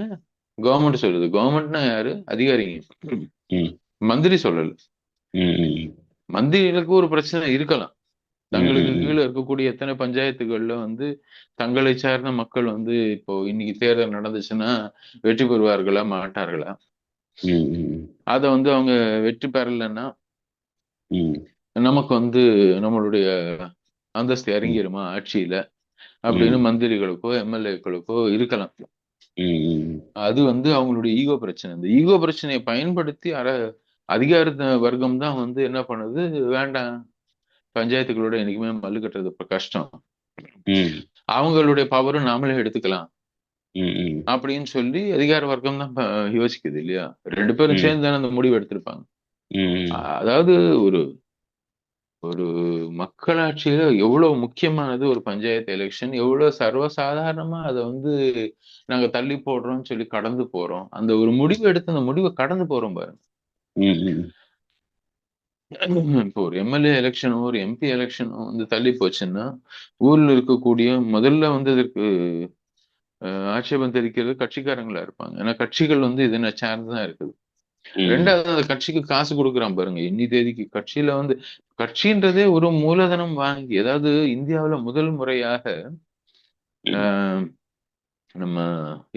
கவர்மெண்ட் சொல்லுது. கவர்மெண்ட்னா யாரு, அதிகாரிங்க,
ம்.
மந்திரி சொல்லல.
ம்.
மந்திரிகளுக்கு ஒரு பிரச்சனை இருக்கலாம், தங்களுக்கு
ம்.
கீழே இருக்கக்கூடிய எத்தனை பஞ்சாயத்துகள்ல வந்து தங்களை சார்ந்த மக்கள் வந்து இப்போ இன்னைக்கு தேர்தல் நடந்துச்சுன்னா வெற்றி பெறுவார்களா மாட்டார்களா,
ம்.
அதை வந்து அவங்க வெற்றி பெறலைன்னா
ம்.
நமக்கு வந்து நம்மளுடைய அந்தஸ்து
ம்.
இறங்கிருமா ஆட்சியில அப்படின்னு
ம்.
மந்திரிகளுக்கோ எம்எல்ஏக்களுக்கோ இருக்கலாம்.
ம்.
அது வந்து அவங்களுடைய ஈகோ பிரச்சனை. இந்த ஈகோ பிரச்சனையை பயன்படுத்தி அதிகார வர்க்கம் தான் வந்து என்ன பண்ணுது, வேண்டாம் பஞ்சாயத்துகளோட என்னைக்குமே மல்லு கட்டுறது இப்ப கஷ்டம்.
ம்
அவங்களுடைய பவரும் நாமளே எடுத்துக்கலாம்
ம் ம்
அப்படின்னு சொல்லி அதிகார வர்க்கம் தான் யோசிக்குது இல்லையா? 2 பேரும்
ம்
சேர்ந்து தானே அந்த முடிவு எடுத்திருப்பாங்க.
ம்
அதாவது ஒரு ஒரு மக்களாட்சியில எவ்வளவு முக்கியமானது ஒரு பஞ்சாயத்து எலெக்ஷன், எவ்வளவு சர்வசாதாரணமா அதை வந்து நாங்க தள்ளி போடுறோம்னு சொல்லி கடந்து போறோம். அந்த ஒரு முடிவு எடுத்து அந்த முடிவை கடந்து போறோம் பாருங்க.
ம்
இப்போ ஒரு எம்எல்ஏ எலெக்ஷனோ ஒரு எம்பி எலெக்ஷனோ வந்து தள்ளி போச்சுன்னா ஊர்ல இருக்கக்கூடிய முதல்ல வந்து இதற்கு ஆட்சேபம் தெரிவிக்கிறது கட்சிக்காரங்களா இருப்பாங்க. ஏன்னா கட்சிகள் வந்து இதனை சார்ந்துதான் இருக்குது.
ம்
ரெண்டாவது அந்த கட்சிக்கு காசு கொடுக்குறான் பாருங்க. இன்னி தேதிக்கு கட்சியில வந்து கட்சின்றதே ஒரு மூலதனம் வாங்கி, அதாவது இந்தியாவுல முதல் முறையாக ஆஹ், நம்ம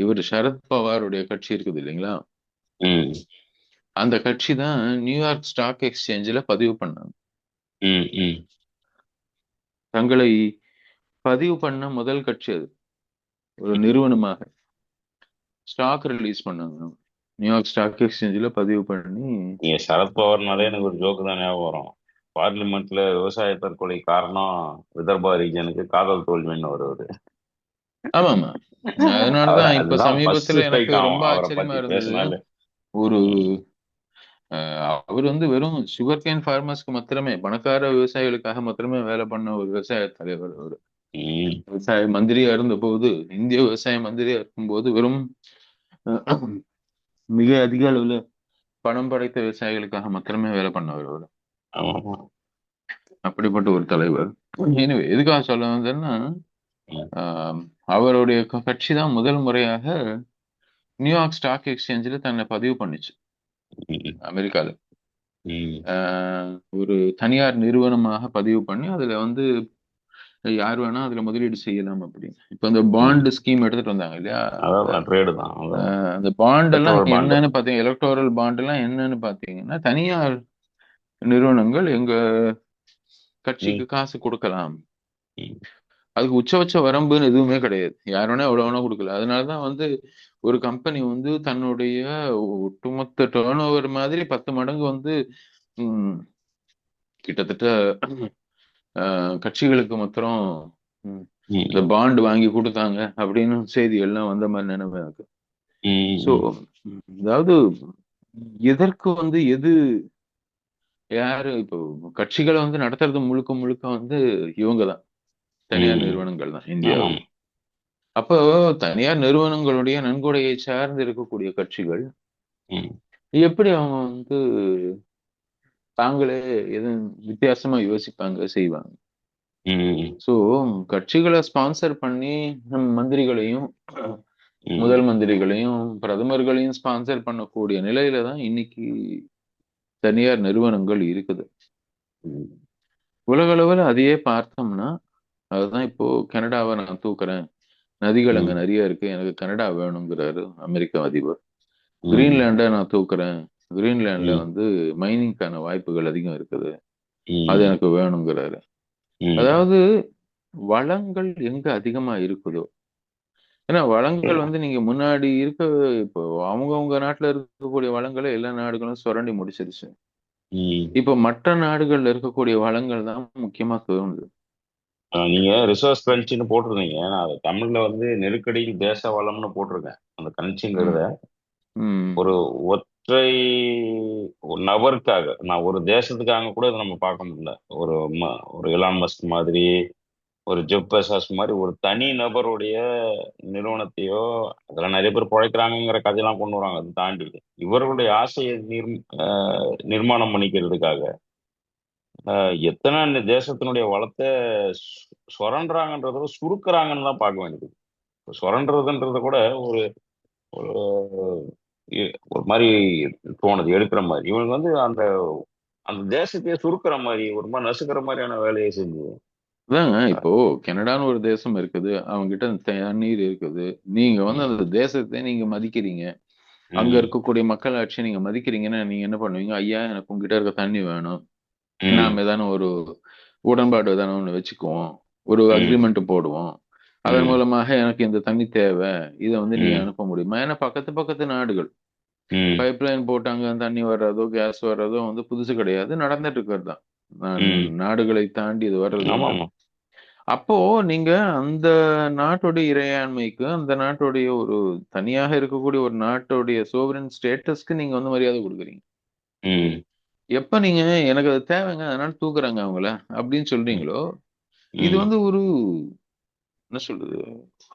இவர் சரத் பவாருடைய கட்சி இருக்குது இல்லைங்களா?
ம்
அந்த கட்சி தான் நியூயார்க் ஸ்டாக் எக்ஸ்சேஞ்சில் பதிவு பண்ணாங்க.
ம் ம்
தங்களை பதிவு பண்ண முதல் கட்சி அது. ஒரு நிறுவனமாக ஸ்டாக் ரிலீஸ் பண்ணாங்க. நியூயார்க் ஸ்டாக் எக்ஸ்சேஞ்சில் பதிவு பண்ணி.
நீங்க சரத்பவார்னாலே எனக்கு ஒரு ஜோக்கு தான் ஞாபகம் வரும். பார்லிமெண்ட்ல விவசாய தற்கொலை காரணம் விதர்பா ரீஜனுக்கு காதல் தோல்வின்னு வருவாரு.
ஆமாமா.
அவர்
அதனாலதான் இப்ப
அதுதான் ஃபர்ஸ்ட்
சமீபத்துல எனக்கு
ஸ்ட்ரைக் ஆகும்
ரொம்ப
அவரை
ஆச்சரியமா
பத்தி
இருந்தது.
பேசினாலே.
ஒரு
ம்
அவர் வந்து வெறும் சுகர் கேன் ஃபார்மர்ஸ்க்கு மாத்திரமே, பணக்கார விவசாயிகளுக்காக மாத்திரமே வேலை பண்ண ஒரு விவசாய தலைவர் அவர்.
ம்
விவசாய மந்திரியா இருந்த போது, இந்திய விவசாய மந்திரியா இருக்கும்போது வெறும் அஹ், மிக அதிக அளவுல பணம் படைத்த விவசாயிகளுக்காக மாத்திரமே வேலை பண்ணவர் அவர்.
ஆமா.
அப்படிப்பட்ட ஒரு தலைவர். எனவே எதுக்காக சொல்ல வந்தேன்னா,
ம்
ஆஹ், அவருடைய கட்சி தான் முதல் முறையாக நியூயார்க் ஸ்டாக் எக்ஸ்சேஞ்சில் தன்னை பதிவு பண்ணுச்சு
ம்
அமெரிக்கால.
ம்
ஒரு தனியார் நிறுவனமாக பதிவு பண்ணி அதுல வந்து யார் வேணா அதுல முதலீடு செய்யலாம் அப்படின்னு. இப்ப இந்த
ம்
பாண்டு ஸ்கீம் எடுத்துட்டு வந்தாங்க இல்லையா?
அதான் ட்ரேடு தான் அதான்.
அந்த பாண்ட் எல்லாம்
எலக்ட்ரல் பாண்டு.
என்னன்னு பாத்தீங்க, எலக்டோரல் பாண்ட் எல்லாம் என்னன்னு பாத்தீங்கன்னா, தனியார் நிறுவனங்கள் எங்க
ம்
கட்சிக்கு காசு கொடுக்கலாம்.
ம்
அதுக்கு உச்சபட்ச வரம்புன்னு எதுவுமே கிடையாது. யார் வேணா எவ்வளவு வேணா கொடுக்கல. அதனாலதான் வந்து ஒரு கம்பெனி வந்து தன்னுடைய ஒட்டுமொத்த டேர்ன் ஓவர் மாதிரி 10 மடங்கு வந்து ம், கிட்டத்தட்ட கட்சிகளுக்கு மாத்திரம் இந்த
ம்
பாண்ட் வாங்கி கொடுத்தாங்க அப்படின்னு செய்திகள்லாம் வந்த மாதிரி நினைவு எனக்கு.
ம்
ஸோ
ம்
அதாவது எதற்கு வந்து எது யாரு இப்போ கட்சிகளை வந்து நடத்துறது முழுக்க முழுக்க வந்து இவங்க தான், தனியார்
ம்
நிறுவனங்கள் தான்
ஆமாம்.
இந்தியாவில். அப்போ தனியார் நிறுவனங்களுடைய நன்கொடையை சார்ந்து இருக்கக்கூடிய கட்சிகள்
ம்
எப்படி அவங்க வந்து தாங்களே எதுவும் வித்தியாசமா யோசிப்பாங்க, செய்வாங்க?
ம்
ஸோ கட்சிகளை ஸ்பான்சர் பண்ணி நம்ம மந்திரிகளையும் முதல்
ம்
மந்திரிகளையும் பிரதமர்களையும் ஸ்பான்சர் பண்ணக்கூடிய நிலையில தான் இன்னைக்கு தனியார் நிறுவனங்கள் இருக்குது.
ம்
உலக அளவில் அதையே பார்த்தோம்னா, அதுதான் இப்போ கனடாவை நான் தூக்குறேன், நதிகள் அங்க
ம்
நிறைய இருக்கு, எனக்கு கனடா வேணுங்கிறாரு அமெரிக்க அதிபர்.
ம்
கிரீன்லாண்டை நான் தூக்குறேன், கிரீன்லாண்ட்ல
ம்
வந்து மைனிங்கான வாய்ப்புகள் அதிகம் இருக்குது, அது
ம்
எனக்கு வேணுங்கிறாரு.
ம்
அதாவது வளங்கள் எங்க அதிகமா இருக்குதோ, ஏன்னா வளங்கள் வந்து நீங்க முன்னாடி இருக்க, இப்போ அவங்கவுங்க நாட்டுல இருக்கக்கூடிய வளங்களை எல்லா நாடுகளும் சுரண்டி முடிச்சிருச்சு.
ம்
இப்ப மற்ற நாடுகள்ல இருக்கக்கூடிய வளங்கள் தான் முக்கியமா தோணுது.
நீங்க ரிசோர்ஸ் கிரன்ச்சின்னு போட்டிருந்தீங்க. நான் அதை தமிழ்ல வந்து நெருக்கடியில் தேச வளம்னு போட்டிருக்கேன். அந்த
ம்,
கிரன்ச்சிங்கிறத
ம்,
ஒரு ஒற்றை ஒரு நபருக்காக, நான் ஒரு தேசத்துக்காக கூட இதை நம்ம பார்க்க முடியல. ஒரு எலான் மஸ்க் மாதிரி, ஒரு ஜெப் பெசாஸ் மாதிரி ஒரு தனி நபருடைய நிறுவனத்தையோ, அதெல்லாம் நிறைய பேர் பிழைக்கிறாங்கிற கதையெல்லாம் கொண்டு வராங்க. அதை தாண்டி இவர்களுடைய ஆசையை நிர்மாணம் பண்ணிக்கிறதுக்காக எத்தனை இந்த தேசத்தினுடைய வளத்தை சுரண்டுறாங்கன்றத விட சுருக்குறாங்கன்னு தான் பார்க்க வேண்டியது. இப்ப சுரண்டுறதுன்றத கூட ஒரு ஒரு ஒரு மாதிரி தோணுது, எடுக்கிற மாதிரி. இவங்க வந்து அந்த அந்த தேசத்தையே சுருக்குற மாதிரி, ஒரு மாதிரி நசுக்கிற மாதிரியான வேலையை செஞ்சு.
அதாங்க இப்போ கனடான்னு ஒரு தேசம் இருக்குது, அவங்க கிட்ட தண்ணீர் இருக்குது, நீங்க வந்து
ம்,
அந்த தேசத்தை நீங்க மதிக்கிறீங்க, அங்க
ம்,
இருக்கக்கூடிய மக்களாட்சியை நீங்க மதிக்கிறீங்கன்னா நீங்க என்ன பண்ணுவீங்க? ஐயா எனக்கு உங்ககிட்ட இருக்க தண்ணி வேணும்,
ம்,
நாம ஏதான ஒரு உடன்பாடு ஏதான ஒண்ணு வச்சுக்குவோம், ஒரு
ம்,
அக்ரிமெண்ட் போடுவோம், அதன்
ம்,
மூலமாக எனக்கு இந்த தண்ணி தேவை, இதை வந்து நீங்க
ம்,
அனுப்ப முடியுமா? ஏன்னா பக்கத்து பக்கத்து நாடுகள்
ம்,
பைப் லைன் போட்டாங்க, தண்ணி வர்றதோ கேஸ் வர்றதோ வந்து புதுசு கிடையாது, நடந்துட்டு இருக்கிறது தான்.
ம்.
நாடுகளை தாண்டி இது வர்றது
ஆமா,
இல்ல.
ஆமா.
அப்போ நீங்க அந்த நாட்டுடைய இறையாண்மைக்கு, அந்த நாட்டுடைய ஒரு தனியாக இருக்கக்கூடிய ஒரு நாட்டுடைய சோவரின் ஸ்டேட்டஸ்க்கு நீங்க வந்து மரியாதை கொடுக்குறீங்க.
ம்.
எப்ப நீங்க எனக்கு அது தேவைங்க, அதனால தூக்குறாங்க அவங்கள அப்படின்னு
ம்.
சொல்றீங்களோ, இது
ம்.
வந்து ஒரு என்ன சொல்றது?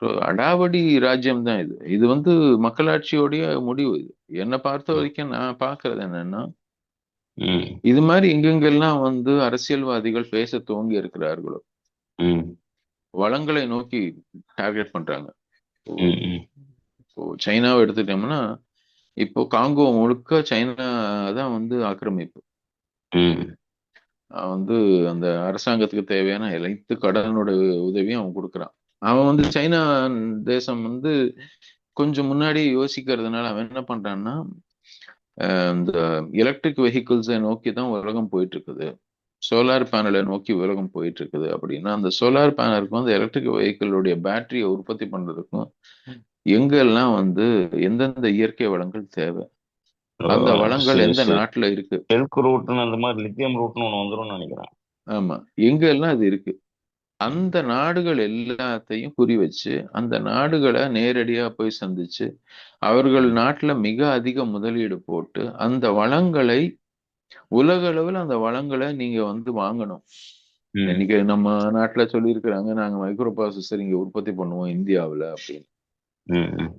ஒரு அடாவடி ராஜ்யம் தான் இது. இது வந்து மக்களாட்சியோடைய முடிவு இது. என்ன பார்த்த வரைக்கும் நான் பார்க்கிறது என்னன்னா,
ம்.
இது மாரி எங்கெங்கெல்லாம் வந்து அரசியல்வாதிகள் பேச துவங்கி இருக்கிறார்களோ,
ம்.
வளங்களை நோக்கி டார்கெட் பண்றாங்க. இப்போ
ம். ம்.
இப்போ சைனாவை எடுத்துட்டோம்னா, இப்போ காங்கோ முழுக்க சைனா தான் வந்து ஆக்கிரமிப்பு.
ம்.
வந்து அந்த அரசாங்கத்துக்கு தேவையான அனைத்து கடனோட உதவியும் அவன் குடுக்குறான். அவன் வந்து சைனா தேசம் வந்து கொஞ்சம் முன்னாடி யோசிக்கிறதுனால அவன் என்ன பண்றான்னா, இந்த எலக்ட்ரிக் வெஹிக்கிள்ஸை நோக்கி தான் உலகம் போயிட்டு இருக்குது. சோலார் பேனலை நோக்கி உலகம் போயிட்டு இருக்குது அப்படின்னா, அந்த சோலார் பேனலுக்கும் அந்த எலக்ட்ரிக் வெஹிக்கிளுடைய பேட்டரியை உற்பத்தி பண்றதுக்கும் எங்கெல்லாம் வந்து எந்தெந்த இயற்கை வளங்கள் தேவை,
ஓ!
அந்த வளங்கள்
சரி,
எந்த
சரி.
நாட்டுல இருக்கு,
சில்க் ரூட்ன்னு அந்த மாதிரி லித்தியம் ரூட்ன்னு ஒண்ணு வந்துரும்னு நினைக்கிறேன்.
ஆமா, எங்க எல்லாம் அது இருக்கு,
ம்.
அந்த நாடுகள் எல்லாத்தையும் குறி வச்சு அந்த நாடுகளை நேரடியா போய் சந்திச்சு அவர்கள்
ம்.
நாட்டுல மிக அதிக முதலீடு போட்டு அந்த வளங்களை உலக அளவில் அந்த வளங்களை நீங்க வந்து வாங்கணும்.
ம்.
இன்னைக்கு நம்ம நாட்டுல சொல்லியிருக்கிறாங்க, நாங்க மைக்ரோ ப்ராசஸர் இங்க உற்பத்தி பண்ணுவோம் இந்தியாவுல அப்படின்னு.
ம்.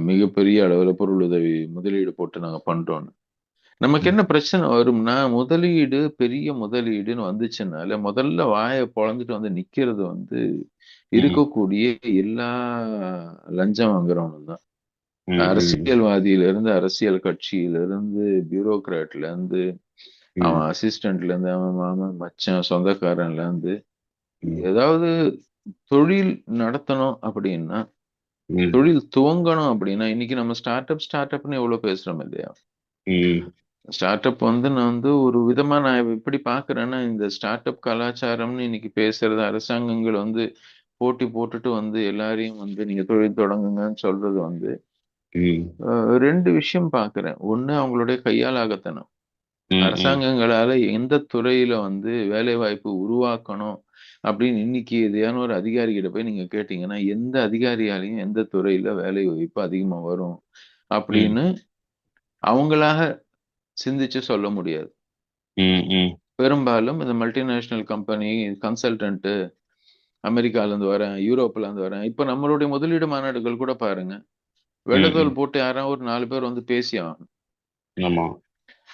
மிகப்பெரிய அளவுல பொருள் உதவி முதலீடு போட்டு நாங்க பண்றோம்னு. நமக்கு
ம்.
என்ன பிரச்சனை வரும்னா, முதலீடு பெரிய முதலீடுன்னு வந்துச்சுனால முதல்ல வாயை பொளந்துட்டு வந்து நிக்கிறது வந்து
ம்.
இருக்கக்கூடிய எல்லா லஞ்சம் வாங்குறவனும் தான்.
ம்.
அரசியல்வாதியில இருந்து, அரசியல் கட்சியில இருந்து, பியூரோக்ராட்ல இருந்து, அவன்
ம்.
அசிஸ்டன்ட்ல இருந்து, அவன் மாமன், மச்சான், சொந்தக்காரன்ல இருந்து,
ம்.
ஏதாவது தொழில் நடத்தணும் அப்படின்னா,
ம்.
தொழில் துவங்கணும் அப்படின்னா, இன்னைக்கு நம்ம ஸ்டார்ட் அப்னு எவ்வளவு பேசுறோம் இல்லையா?
ம்.
ஸ்டார்ட் அப் வந்து நான் வந்து ஒரு விதமா நான் எப்படி பார்க்கிறேன்னா, இந்த ஸ்டார்ட் அப் கலாச்சாரம்னு இன்னைக்கு பேசுறது அரசாங்கங்கள் வந்து போட்டி போட்டுட்டு வந்து எல்லாரையும் வந்து நீங்க தொழில் தொடங்குங்கன்னு சொல்றது வந்து
ம்.
2 விஷயம் பார்க்கிறேன். ஒண்ணு அவங்களுடைய கையாலாகத்தனம்.
ம். ம்.
அரசாங்கங்களால எந்த துறையில வந்து வேலைவாய்ப்பு உருவாக்கணும் அப்படின்னு இன்னைக்கு எதையான ஒரு அதிகாரி கிட்ட போய் நீங்க கேட்டீங்கன்னா, எந்த அதிகாரியாலையும் எந்த துறையில வேலை வாய்ப்பு அதிகமா வரும்
ம்.
அப்படின்னு அவங்களாக சிந்திச்சு சொல்ல முடியாது.
ம். ம்.
பெரும்பாலும் இந்த மல்டிநேஷனல் கம்பெனி, கன்சல்டன்ட் அமெரிக்கால இருந்து வரேன், யூரோப்ல இருந்து வரேன். இப்ப நம்மளுடைய முதலீடு மாநாடுகள் கூட பாருங்க.
ம். ம்.
வெள்ளத்தோல் போட்டு யாராவது ஒரு 4 பேர் வந்து பேசி ஆகணும்.
ஆமா.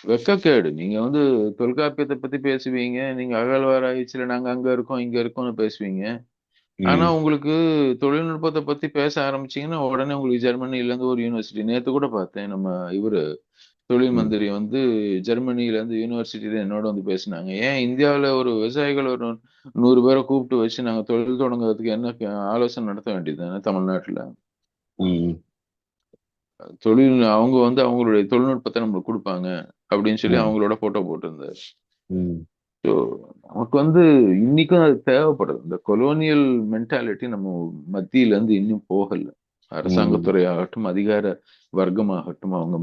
வெட்கக்கேடு. நீங்க வந்து தொல்காப்பியத்த பத்தி பேசுவீங்க. நீங்க அகழ்வாராய்ச்சியில நாங்க அங்க இருக்கோம், இங்க இருக்கோம்னு பேசுவீங்க. ஆனா
ம்.
உங்களுக்கு தொழில்நுட்பத்த பத்தி பேச ஆரம்பிச்சீங்கன்னா, உடனே உங்களுக்கு ஜெர்மனில இருந்து ஒரு யூனிவர்சிட்டி நேத்து கூட பார்த்தேன். நம்ம இவரு தொழில்
ம்.
மந்திரி வந்து ஜெர்மனில இருந்து யூனிவர்சிட்டில என்னோட வந்து பேசினாங்க. ஏன் இந்தியாவுல ஒரு விவசாயிகள் ஒரு 100 பேர கூப்பிட்டு வச்சு நாங்க தொழில் தொடங்குறதுக்கு என்ன ஆலோசனை நடத்த வேண்டியது தானே தமிழ்நாட்டுல.
ம்.
அவங்க வந்து அவங்களுடைய தொழில்நுட்பத்த நம்மளுக்கு குடுப்பாங்க அப்படின்னு சொல்லி
ம்.
அவங்களோட போட்டோ போட்டிருந்தாரு.
ம்.
ஸோ நமக்கு வந்து இன்னைக்கும் அது தேவைப்படுது. இந்த கொலோனியல் மென்டாலிட்டி நம்ம மத்தியில இருந்து இன்னும் போகல.
ம்.
அரசாங்கத்துறை ஆகட்டும், அதிகார வர்க்கமாகட்டும், அவங்க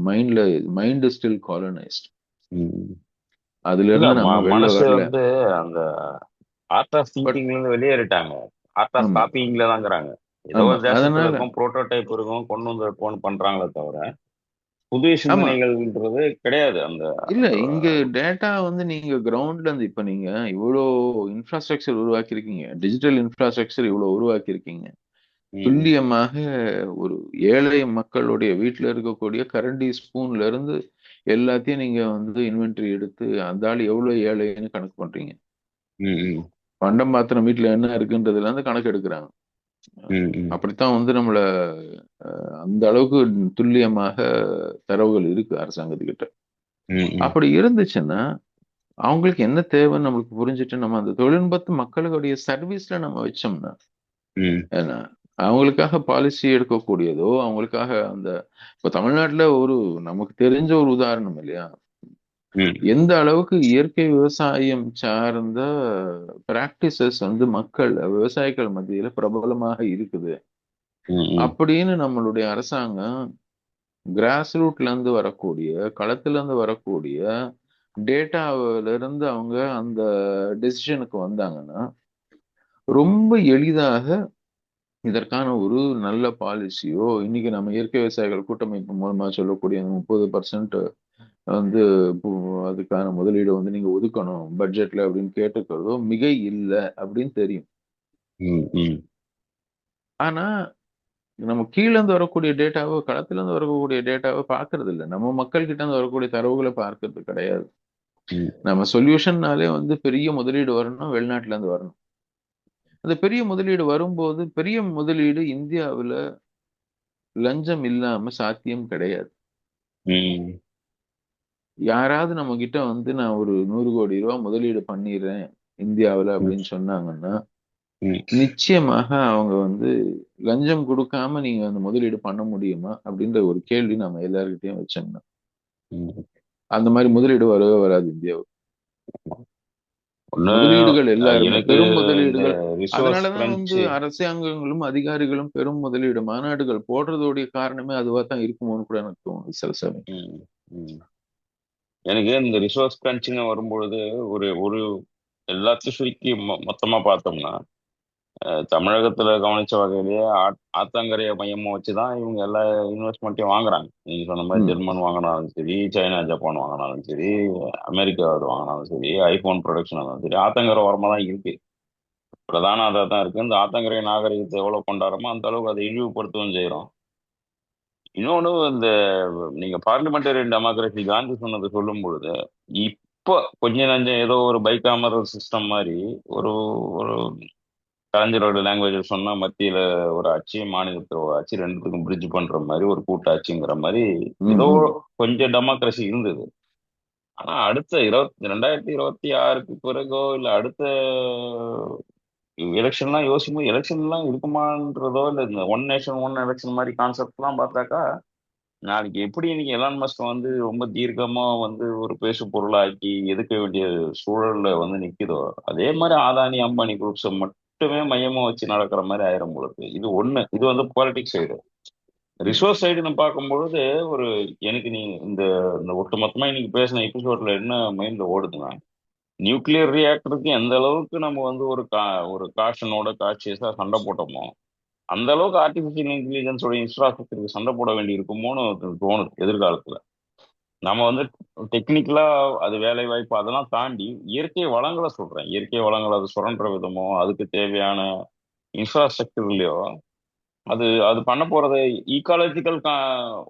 மைண்ட் ஸ்டில் காலனைஸ்ட்.
ம்.
அதுல
இல்ல
இருந்து நம்ம வெளில
மனசு
வரல.
வந்து அந்த ஆர்ட் ஆஃப்
பட்
திங்கிங்ல இருந்து வெளியேறிட்டாங்க. ஆர்ட் ஆஃப்
ஆமா,
காப்பியிங்ல தாங்கிறாங்க. ஏதோ
ஆமா.
ஒரு தேசத்துல
அதனால
இருக்கும், புரோட்டோடைப் இருக்கும், கொண்டு வந்து வைப்போம்னு பண்றாங்களே தவிர, புதிய
ஆமா.
சிந்தனைகள்ன்றது கிடையாது. அந்த
இல்ல
அந்த
இங்க டேட்டா வந்து நீங்க கிரவுண்ட்ல இருந்து இப்ப நீங்க இவ்வளோ இன்ஃப்ராஸ்ட்ரக்சர் உருவாக்கியிருக்கீங்க. டிஜிட்டல் இன்ஃப்ராஸ்ட்ரக்சர் இவ்வளவு உருவாக்கியிருக்கீங்க.
ம்.
துல்லியமாக ஒரு ஏழை மக்களுடைய வீட்ல இருக்கக்கூடிய கரண்டி ஸ்பூன்ல இருந்து எல்லாத்தையும் நீங்க வந்து இன்வென்டரி எடுத்து அந்த ஆள் எவ்வளவு ஏழைன்னு கணக்கு பண்றீங்க.
ம்.
பண்டம் பாத்திரம் வீட்டுல என்ன இருக்குன்றதுல இருந்து கணக்கு எடுக்கிறாங்க.
ம். ம்.
அப்படித்தான் வந்து நம்மள அந்த அளவுக்கு துல்லியமாக தரவுகள் இருக்கு அரசாங்கத்துக்கிட்ட.
ம்.
அப்படி இருந்துச்சுன்னா அவங்களுக்கு என்ன தேவைன்னு நம்மளுக்கு புரிஞ்சுட்டு நம்ம அந்த தொழில்நுட்பத்தை மக்களுடைய சர்வீஸ்ல நம்ம வச்சோம்னா,
ம்.
ஏன்னா அவங்களுக்காக பாலிசி எடுக்கக்கூடியதோ அவங்களுக்காக அந்த இப்ப தமிழ்நாட்டுல ஒரு நமக்கு தெரிஞ்ச ஒரு உதாரணம் இல்லையா,
ம்.
எந்த அளவுக்கு இயற்கை விவசாயம் சார்ந்த பிராக்டிசஸ் வந்து மக்கள் விவசாயிகள் மத்தியில பிரபலமாக இருக்குது
ம்.
அப்படின்னு நம்மளுடைய அரசாங்கம் கிராஸ் ரூட்ல இருந்து வரக்கூடிய களத்துல இருந்து வரக்கூடிய டேட்டாவில இருந்து அவங்க அந்த டெசிஷனுக்கு வந்தாங்கன்னா ரொம்ப எளிதாக இதற்கான ஒரு நல்ல பாலிசியோ, இன்னைக்கு நம்ம இயற்கை விவசாயிகள் கூட்டமைப்பு மூலமா சொல்லக்கூடிய அந்த 30% வந்து இப்போ அதுக்கான முதலீடு வந்து நீங்க ஒதுக்கணும் பட்ஜெட்ல அப்படின்னு கேட்டுக்கிறதோ மிகை இல்லை அப்படின்னு தெரியும்.
ம், ம்,
ஆனா நம்ம கீழ இருந்து வரக்கூடிய டேட்டாவோ, களத்துல இருந்து வரக்கூடிய டேட்டாவோ பார்க்கறது இல்ல. நம்ம மக்கள் கிட்ட இருந்து வரக்கூடிய தரவுகளை பார்க்கறது கிடையாது.
ம்,
நம்ம சொல்யூஷன்னாலே வந்து பெரிய முதலீடு வரணும், வெளிநாட்டுல இருந்து வரணும். அந்த பெரிய முதலீடு வரும்போது, பெரிய முதலீடு இந்தியாவுல லஞ்சம் இல்லாம சாத்தியம் கிடையாது.
ம்,
யாராவது நம்ம கிட்ட வந்து நான் ஒரு 100 கோடி ரூபாய் முதலீடு பண்ணிடுறேன் இந்தியாவுல
ம்,
அப்படின்னு சொன்னாங்கன்னா,
ம்,
நிச்சயமாக அவங்க வந்து லஞ்சம் கொடுக்காம நீங்க அந்த முதலீடு பண்ண முடியுமா? அப்படின்ற ஒரு கேள்வி நம்ம எல்லார்கிட்டயும் வச்சோம்னா,
ம்.
அந்த மாதிரி முதலீடு வரவே வராது இந்தியாவுக்கு.
ஒண்ணு
முதலீடுகள் எல்லாருமே
எனக்கு
பெரும்
இந்த
முதலீடுகள்.
ரிசோர்ஸ்
அதனாலதான் வந்து
கிரன்ச்சு.
அரசாங்கங்களும் அதிகாரிகளும் பெரும் முதலீடு மாநாடுகள் போடுறதுடைய காரணமே அதுவா தான் இருக்குமோன்னு கூட எனக்கு தோணுது சில சமயம்.
ம், ம். எனக்கு இந்த ரிசோர்ஸ் கிரன்ச்சுன்னு வரும்பொழுது ஒரு ஒரு எல்லாத்தையும் சுருக்கி மொத்தமா பார்த்தோம்னா, தமிழகத்துல கவனிச்ச வகையிலேயே ஆத்தங்கரையை மையமா வச்சுதான் இவங்க எல்லா இன்வெஸ்ட்மெண்ட்டையும் வாங்குறாங்க. நீங்க சொன்ன மாதிரி
ம்,
ஜெர்மன் வாங்கினாலும் சரி, சைனா ஜப்பான் வாங்கினாலும் சரி, அமெரிக்கா வாங்கினாலும் சரி, ஐபோன் ப்ரொடக்ஷன் ஆனாலும் சரி, ஆத்தங்கரை ஓரமா தான் இருக்கு. பிரதான அதை தான் இருக்கு. இந்த ஆத்தங்கரை நாகரிகத்தை எவ்வளவு கொண்டாடுறோமோ அந்த அளவுக்கு அதை இழிவுபடுத்தவும் செய்யறோம். இன்னொன்னு இந்த நீங்க பார்லிமெண்டரி டெமோக்ரஸி காந்தி சொன்னதை சொல்லும் பொழுது, இப்போ கொஞ்ச நஞ்சம் ஏதோ ஒரு பைகாமரல் சிஸ்டம் மாதிரி ஒரு ஒரு கலைஞரோட லாங்குவேஜ் சொன்னா மத்தியில ஒரு ஆட்சி, மாநிலத்தில் ஒரு ஆட்சி, ரெண்டுத்துக்கும் பிரிட்ஜ் பண்ற மாதிரி ஒரு கூட்டாட்சிங்கிற மாதிரி
ம்,
ஏதோ
ம்.
கொஞ்சம் டெமோக்ரஸி இருந்தது. ஆனா அடுத்த 2026க்கு பிறகோ இல்ல அடுத்த எலெக்ஷன்லாம் யோசிக்கும்போது எலெக்ஷன்லாம் இருக்குமான்றதோ இல்ல இந்த ஒன் நேஷன் ஒன் எலெக்ஷன் மாதிரி கான்செப்ட்லாம் பார்த்தாக்கா, நாளைக்கு எப்படி இன்னைக்கு எலான் மஸ்க் வந்து ரொம்ப தீர்க்கமா வந்து ஒரு பேசு பொருளாக்கி எதுக்க வேண்டிய சூழல்ல வந்து நிக்குதோ, அதே மாதிரி ஆதானி அம்பானி குரூப்ஸை மட்டுமே மையமா வச்சு நடக்கிற மாதிரி ஆயிரும் பொழுது இது ஒண்ணு. இது வந்து பாலிடிக்ஸ் சைடு.
ம்.
ரிசோர்ஸ் சைடுன்னு பார்க்கும்பொழுது ஒரு எனக்கு நீ இந்த இந்த ஒட்டுமொத்தமா இன்னைக்கு பேசின எபிசோட்ல என்ன மைண்ட்ல ஓடுதுன்னா, நியூக்ளியர் ரியாக்டருக்கு எந்த அளவுக்கு நம்ம வந்து ஒரு காஷனோட காட்சியஸா சண்டை போட்டோமோ, அந்த அளவுக்கு ஆர்டிபிஷியல் இன்டெலிஜென்ஸோட இன்ஃப்ராஸ்ட்ரக்சருக்கு சண்டை போட வேண்டி இருக்குமோன்னு தோணுது எதிர்காலத்துல. நம்ம வந்து டெக்னிக்கலா அது வேலை வாய்ப்பு அதெல்லாம் தாண்டி இயற்கை வளங்களை சொல்றேன். இயற்கை வளங்களை அது சுரண்டுற விதமோ அதுக்கு தேவையான இன்ஃப்ராஸ்ட்ரக்சர்லயோ அது அது பண்ண போறத ஈக்காலஜிக்கல்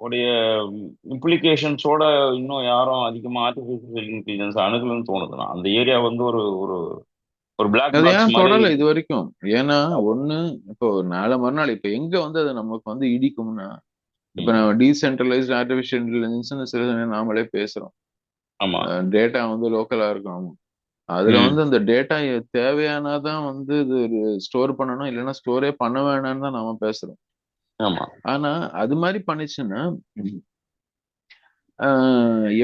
உடைய இம்ப்ளிகேஷன்ஸோட இன்னும் யாரும் அதிகமா ஆர்டிபிஷியல் இன்டெலிஜென்ஸ் அணுகலன்னு தோணுதுன்னா அந்த ஏரியா வந்து ஒரு ஒரு ஒரு பிளாக்
அது
பாக்ஸ்
ஏன்
மாதிரி.
தொடரல இது வரைக்கும்? ஏன்னா ஒண்ணு, இப்போ நாளை மறுநாள் இப்ப எங்க வந்து அது நமக்கு வந்து இடிக்கும்னா, இப்ப
ம்.
நம்ம டீசென்ட்ரலைஸ்ட் ஆர்டிபிஷியல் இன்டெலிஜென்ஸ் சில சமயம் நாமளே பேசுறோம்.
ஆமா.
டேட்டா வந்து லோக்கலா இருக்கும். அதுல
ம்.
வந்து அந்த டேட்டா தேவையானதான் வந்து இது ஸ்டோர் பண்ணணும், இல்லைன்னா ஸ்டோரே பண்ண வேணாம்னு தான் நாம பேசுறோம்.
ஆமா.
ஆனா அது மாதிரி பண்ணுச்சுன்னா,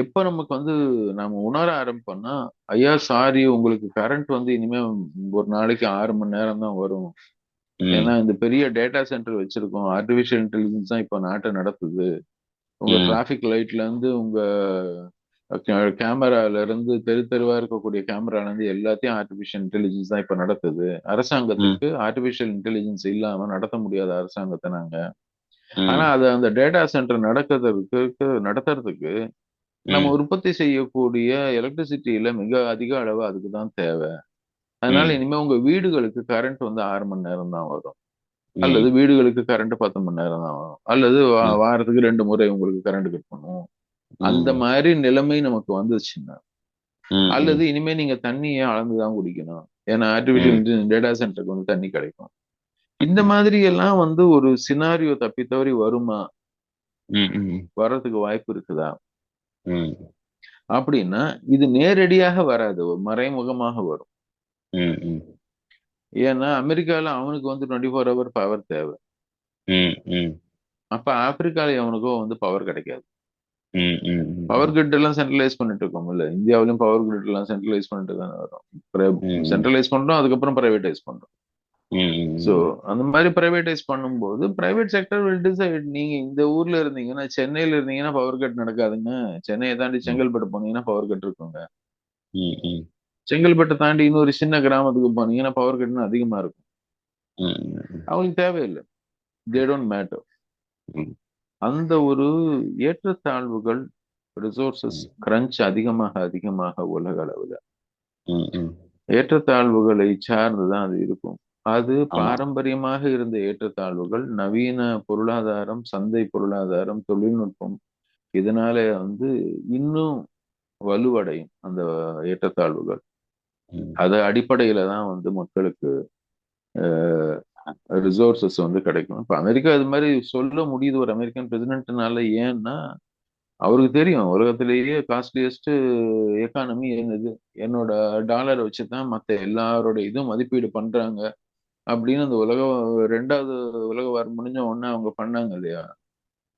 எப்ப நமக்கு வந்து நாம உணர ஆரம்பிப்போம்னா, ஐயா சாரி உங்களுக்கு கரண்ட் வந்து இனிமே ஒரு நாளைக்கு 6 மணி நேரம் தான் வரும். ஏன்னா
ம்.
இந்த பெரிய டேட்டா சென்டர் வச்சிருக்கோம். ஆர்டிபிஷியல் இன்டெலிஜென்ஸ் தான் இப்ப நாட்டை நடத்துது. உங்க
ம்.
டிராபிக் லைட்ல இருந்து உங்க கேமரால இருந்து தெரு தெருவா இருக்கக்கூடிய கேமரால இருந்து எல்லாத்தையும் ஆர்டிபிஷியல் இன்டெலிஜென்ஸ் தான் இப்ப நடத்துது.
ம்.
அரசாங்கத்துக்கு ஆர்டிபிஷியல் இன்டெலிஜென்ஸ் இல்லாம நடத்த முடியாத அரசாங்கத்தை நாங்க. ஆனா
ம்.
அது அந்த டேட்டா சென்டர் நடத்துறதுக்கு நம்ம
ம்.
உற்பத்தி செய்யக்கூடிய எலக்ட்ரிசிட்டியில மிக அதிக அளவு அதுக்கு தான் தேவை. அதனால
ம்.
இனிமே உங்க வீடுகளுக்கு கரண்ட் வந்து 6 மணி நேரம் தான் வரும். அல்லது
ம்.
வீடுகளுக்கு கரண்ட் 10 மணி நேரம் தான் வரும். அல்லது
ம்.
வாரத்துக்கு 2 முறை உங்களுக்கு கரண்ட் கட் பண்ணுவோம். அந்த
ம்.
மாதிரி நிலைமை நமக்கு வந்துச்சுன்னா,
ம். ம்.
அல்லது இனிமே நீங்க தண்ணியை அளந்துதான் குடிக்கணும். ஏன்னா
ம்.
ஆர்டிபிஷியல் டேட்டா சென்டருக்கு வந்து தண்ணி கிடைக்கும். இந்த மாதிரி எல்லாம் வந்து ஒரு சினாரியோ தப்பி தவறி வருமா?
ம். ம்.
வர்றதுக்கு வாய்ப்பு இருக்குதா?
ம்.
அப்படின்னா இது நேரடியாக வராது. ஒரு மறைமுகமாக வரும்.
ம். ம்.
ஏன்னா அமெரிக்கால அவனுக்கு வந்து 24 ஹவர் பவர் தேவை.
ம். ம்.
அப்ப ஆப்பிரிக்கால அவனுக்கோ வந்து பவர் கிடைக்காது.
ம். ம்.
பவர் கிரிட் எல்லாம் சென்ட்ரலைஸ் பண்ணிட்டு இருக்கோம்ல. இந்தியாவிலும் பவர் கிரிட் எல்லாம் சென்ட்ரலைஸ் பண்ணிட்டு தானே வரும்.
ம்.
சென்ட்ரலைஸ் பண்றோம், அதுக்கப்புறம் பிரைவேடைஸ் பண்றோம். ஸோ
ம்,
அந்த மாதிரி பிரைவேடைஸ் பண்ணும்போது பிரைவேட் செக்டர் வில் டிசைட். நீங்க இந்த ஊர்ல இருந்தீங்கன்னா, சென்னையில இருந்தீங்கன்னா பவர் கட் நடக்காதுங்க. சென்னையை தாண்டி
ம்,
செங்கல்பட்டு போனீங்கன்னா பவர் கட் இருக்குங்க.
ம், ம்,
செங்கல்பட்டை தாண்டி இன்னொரு சின்ன கிராமத்துக்கு போனீங்கன்னா பவர் கட்னு அதிகமா இருக்கும்.
ம்,
அவங்களுக்கு தேவையில்லை. They don't matter.
ம்,
அந்த ஒரு ஏற்றத்தாழ்வுகள், ரிசோர்சஸ்
ம்,
கிரன்ச் அதிகமாக அதிகமாக உலக அளவில்
ம், ம்.
ஏற்றத்தாழ்வுகளை சார்ந்துதான் அது இருக்கும். அது
ஆமா.
பாரம்பரியமாக இருந்த ஏற்றத்தாழ்வுகள் நவீன பொருளாதாரம், சந்தை பொருளாதாரம், தொழில்நுட்பம் இதனால இன்னும் வலுவடையும் அந்த ஏற்றத்தாழ்வுகள்.
ம்,
அது அடிப்படையில தான் மக்களுக்கு ரிசோர்சஸ் கிடைக்கும். இப்ப அமெரிக்கா இது மாதிரி சொல்ல முடியுது ஒரு அமெரிக்கன் பிரசிடென்ட்னால. ஏன்னா அவருக்கு தெரியும் உலகத்திலேயே காஸ்ட்லியஸ்ட் எக்கானமி என்னது, என்னோட டாலரை வச்சுதான் மத்த எல்லாரோட இதுவும் மதிப்பீடு பண்றாங்க அப்படின்னு. அந்த ரெண்டாவது உலக வார் முடிஞ்ச உடனே அவங்க பண்ணாங்க இல்லையா?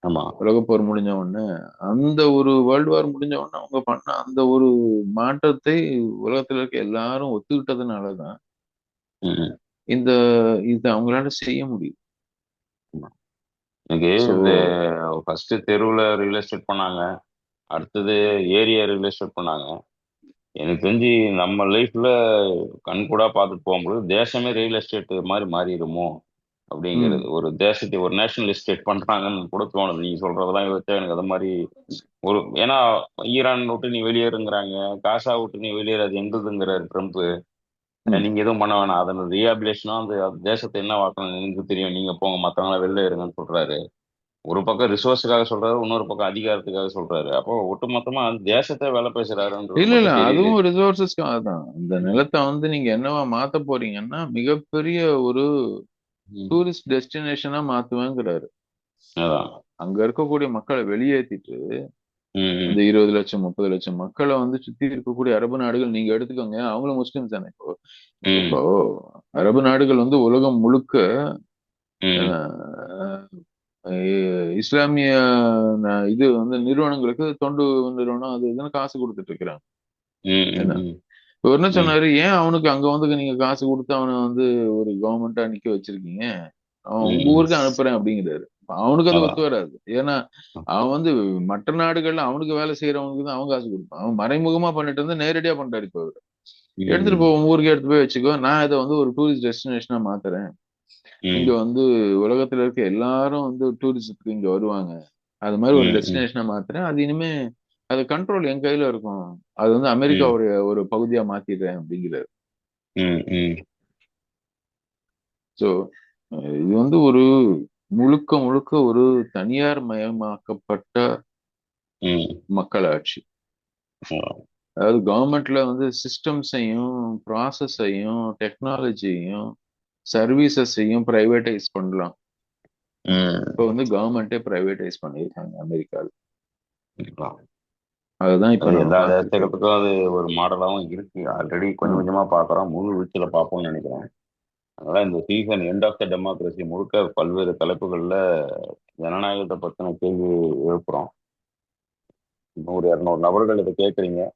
ஆமா.
உலகப்போர் முடிஞ்ச உடனே, அந்த ஒரு வேர்ல்டு வார் முடிஞ்ச உடனே அவங்க பண்ண அந்த ஒரு மாற்றத்தை உலகத்துல இருக்க எல்லாரும் ஒத்துக்கிட்டதுனாலதான்
ம், ம்.
இந்த இது அவங்களால செய்ய முடியும்.
ஆமா. எனக்கு
சோ
இந்த ஃபர்ஸ்ட் தெருவுல ரியல் எஸ்டேட் பண்ணாங்க, அடுத்தது ஏரியா ரியல் எஸ்டேட் பண்ணாங்க. எனக்கு தெரிஞ்சு நம்ம லைஃப்ல கண்கூடா பார்த்துட்டு போகும்போது தேசமே ரியல் எஸ்டேட் மாதிரி மாறிடுமோ
ம்
அப்படிங்கிறது. ஒரு தேசத்தை ஒரு நேஷனல் எஸ்டேட் பண்றாங்கன்னு கூட தோணுது நீங்க சொல்றதெல்லாம் யோசிச்சா எனக்கு அது மாதிரி. ஏன்னா ஈரான் விட்டு நீ வெளியேறுங்கிறாங்க, காசா விட்டு நீ வெளியேறாது எங்களுதுங்கிறாரு ட்ரம்ப்.
ம்
நீங்க எதுவும் பண்ண வேணாம், அதனோட ரீஹாபிலேஷனா அந்த தேசத்தை என்ன வாக்கணும் எனக்கு தெரியும், நீங்க போங்க மத்தவங்கள வெளில இருங்கன்னு சொல்றாரு. ஒரு பக்கம் ரிசோர்ஸுக்காக சொல்றாரு, இன்னொரு பக்கம் அதிகாரத்துக்காக சொல்றாரு. அப்போ ஒட்டுமொத்தமா அந்த தேசத்தை வேலை பேசுறாருன்றது
இல்ல இல்ல
மட்டும் தெரியுது.
அதுவும் ரிசோர்சஸ்க்காக தான். அந்த நிலத்தை நீங்க என்னவா மாத்த போறீங்கன்னா மிகப்பெரிய ஒரு
ம்.
டூரிஸ்ட் டெஸ்டினேஷனா மாத்துவேங்கிறாரு.
அதான்.
அங்க இருக்கக்கூடிய மக்களை வெளியேற்றிட்டு
ம்,
அந்த 20 லட்சம் 30 லட்சம் மக்களை சுத்தி இருக்கக்கூடிய அரபு நாடுகள் நீங்க எடுத்துக்கோங்க. அவங்களும் முஸ்லிம்ஸ் தானே. இப்போ
ம்,
இப்போ அரபு நாடுகள் உலகம் முழுக்க
ம்,
அஹ், இஸ்லாமிய இது நிறுவனங்களுக்கு தொண்டு நிறுவனம் அது இதுன்னு காசு கொடுத்துட்டு இருக்கிறாங்க.
ம்,
என்ன
ம்,
இவர் என்ன
ம்.
சொன்னாரு, ஏன் அவனுக்கு அங்க நீங்க காசு கொடுத்து அவனை ஒரு கவர்மெண்டா நிக்க வச்சிருக்கீங்க, அவன் உங்க
ம்.
ஊருக்கு அனுப்புறேன் அப்படிங்கிறாரு. அவனுக்கு அது
அதான்.
ஒத்து வராது. ஏன்னா அவன் மற்ற நாடுகள்ல அவனுக்கு வேலை செய்யறவனுக்கு தான் அவன் காசு கொடுப்பான். அவன் மறைமுகமா பண்ணிட்டு நேரடியா பண்றாரு. இப்போ இவரு எடுத்துட்டு போ,
ம்,
உங்க ஊருக்கு எடுத்து போய் வச்சுக்கோ, நான் இதை ஒரு டூரிஸ்ட் டெஸ்டினேஷனா மாத்துறேன். இங்க
ம்,
உலகத்துல இருக்க எல்லாரும் டூரிசத்துக்கு இங்க வருவாங்க. அது மாதிரி ஒரு
ம், ம்,
டெஸ்டினேஷனா மாத்துறேன். அது இனிமே அது கண்ட்ரோல் என் கையில இருக்கும். அது
ம்,
அமெரிக்காவுடைய ஒரு பகுதியா மாத்திடுறேன் அப்படிங்கிறாரு.
ம், ம்,
ஸோ இது ஒரு முழுக்க முழுக்க ஒரு தனியார் மயமாக்கப்பட்ட
ம்.
மக்களாட்சி.
அதான்.
அதாவது கவர்மெண்ட்ல சிஸ்டம்ஸையும் ப்ராசஸையும் டெக்னாலஜியையும் சர்வீசஸையும் பிரைவேட்டைஸ் பண்ணலாம்.
ம்.
இப்போ கவர்மெண்ட்டே பிரைவேட்டைஸ் பண்ணியிருக்காங்க அமெரிக்காவில்.
இருக்கலாம்.
அதுதான் இப்போ
அது
நம்ம
எல்லா
பார்த்துட்டு இருக்கோம்.
தேசத்துக்கும் அது ஒரு மாடலாவும் இருக்கு. ஆல்ரெடி கொஞ்சம்
ம்.
கொஞ்சமா பாக்குறோம், முழு வீச்சுல பார்ப்போம்னு நினைக்கிறேன். அதனால இந்த season end of the democracy முழுக்க பல்வேறு தலைப்புகள்ல ஜனநாயகத்தை பத்தின கேள்வி எழுப்புறோம். 100 200 நபர்கள் இதை கேட்குறீங்க.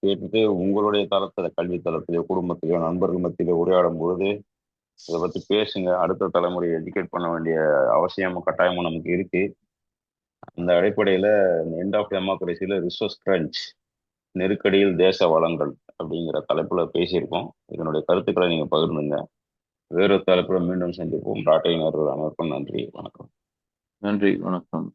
கேட்டுட்டு உங்களுடைய தளத்துல, கல்வி தளத்திலேயோ குடும்பத்திலேயோ நண்பர்கள் மத்தியில உரையாடும் பொழுது இதை பத்தி பேசுங்க. அடுத்த தலைமுறையை எஜுகேட் பண்ண வேண்டிய அவசியமும் கட்டாயமும் நமக்கு இருக்கு. அந்த அடிப்படையில எண்ட் ஆஃப் டெமோக்ரஸியில ரிசோர்ஸ் கிரன்ச், நெருக்கடியில் தேச வளங்கள் அப்படிங்கிற தலைப்புல பேசியிருக்கோம். இதனுடைய கருத்துக்களை நீங்க பகிர்ந்துங்க. வேறொரு தலைப்புல மீண்டும் சந்திப்போம். ராட்டையினர் அனைவருக்கும் நன்றி, வணக்கம்.
நன்றி, வணக்கம்.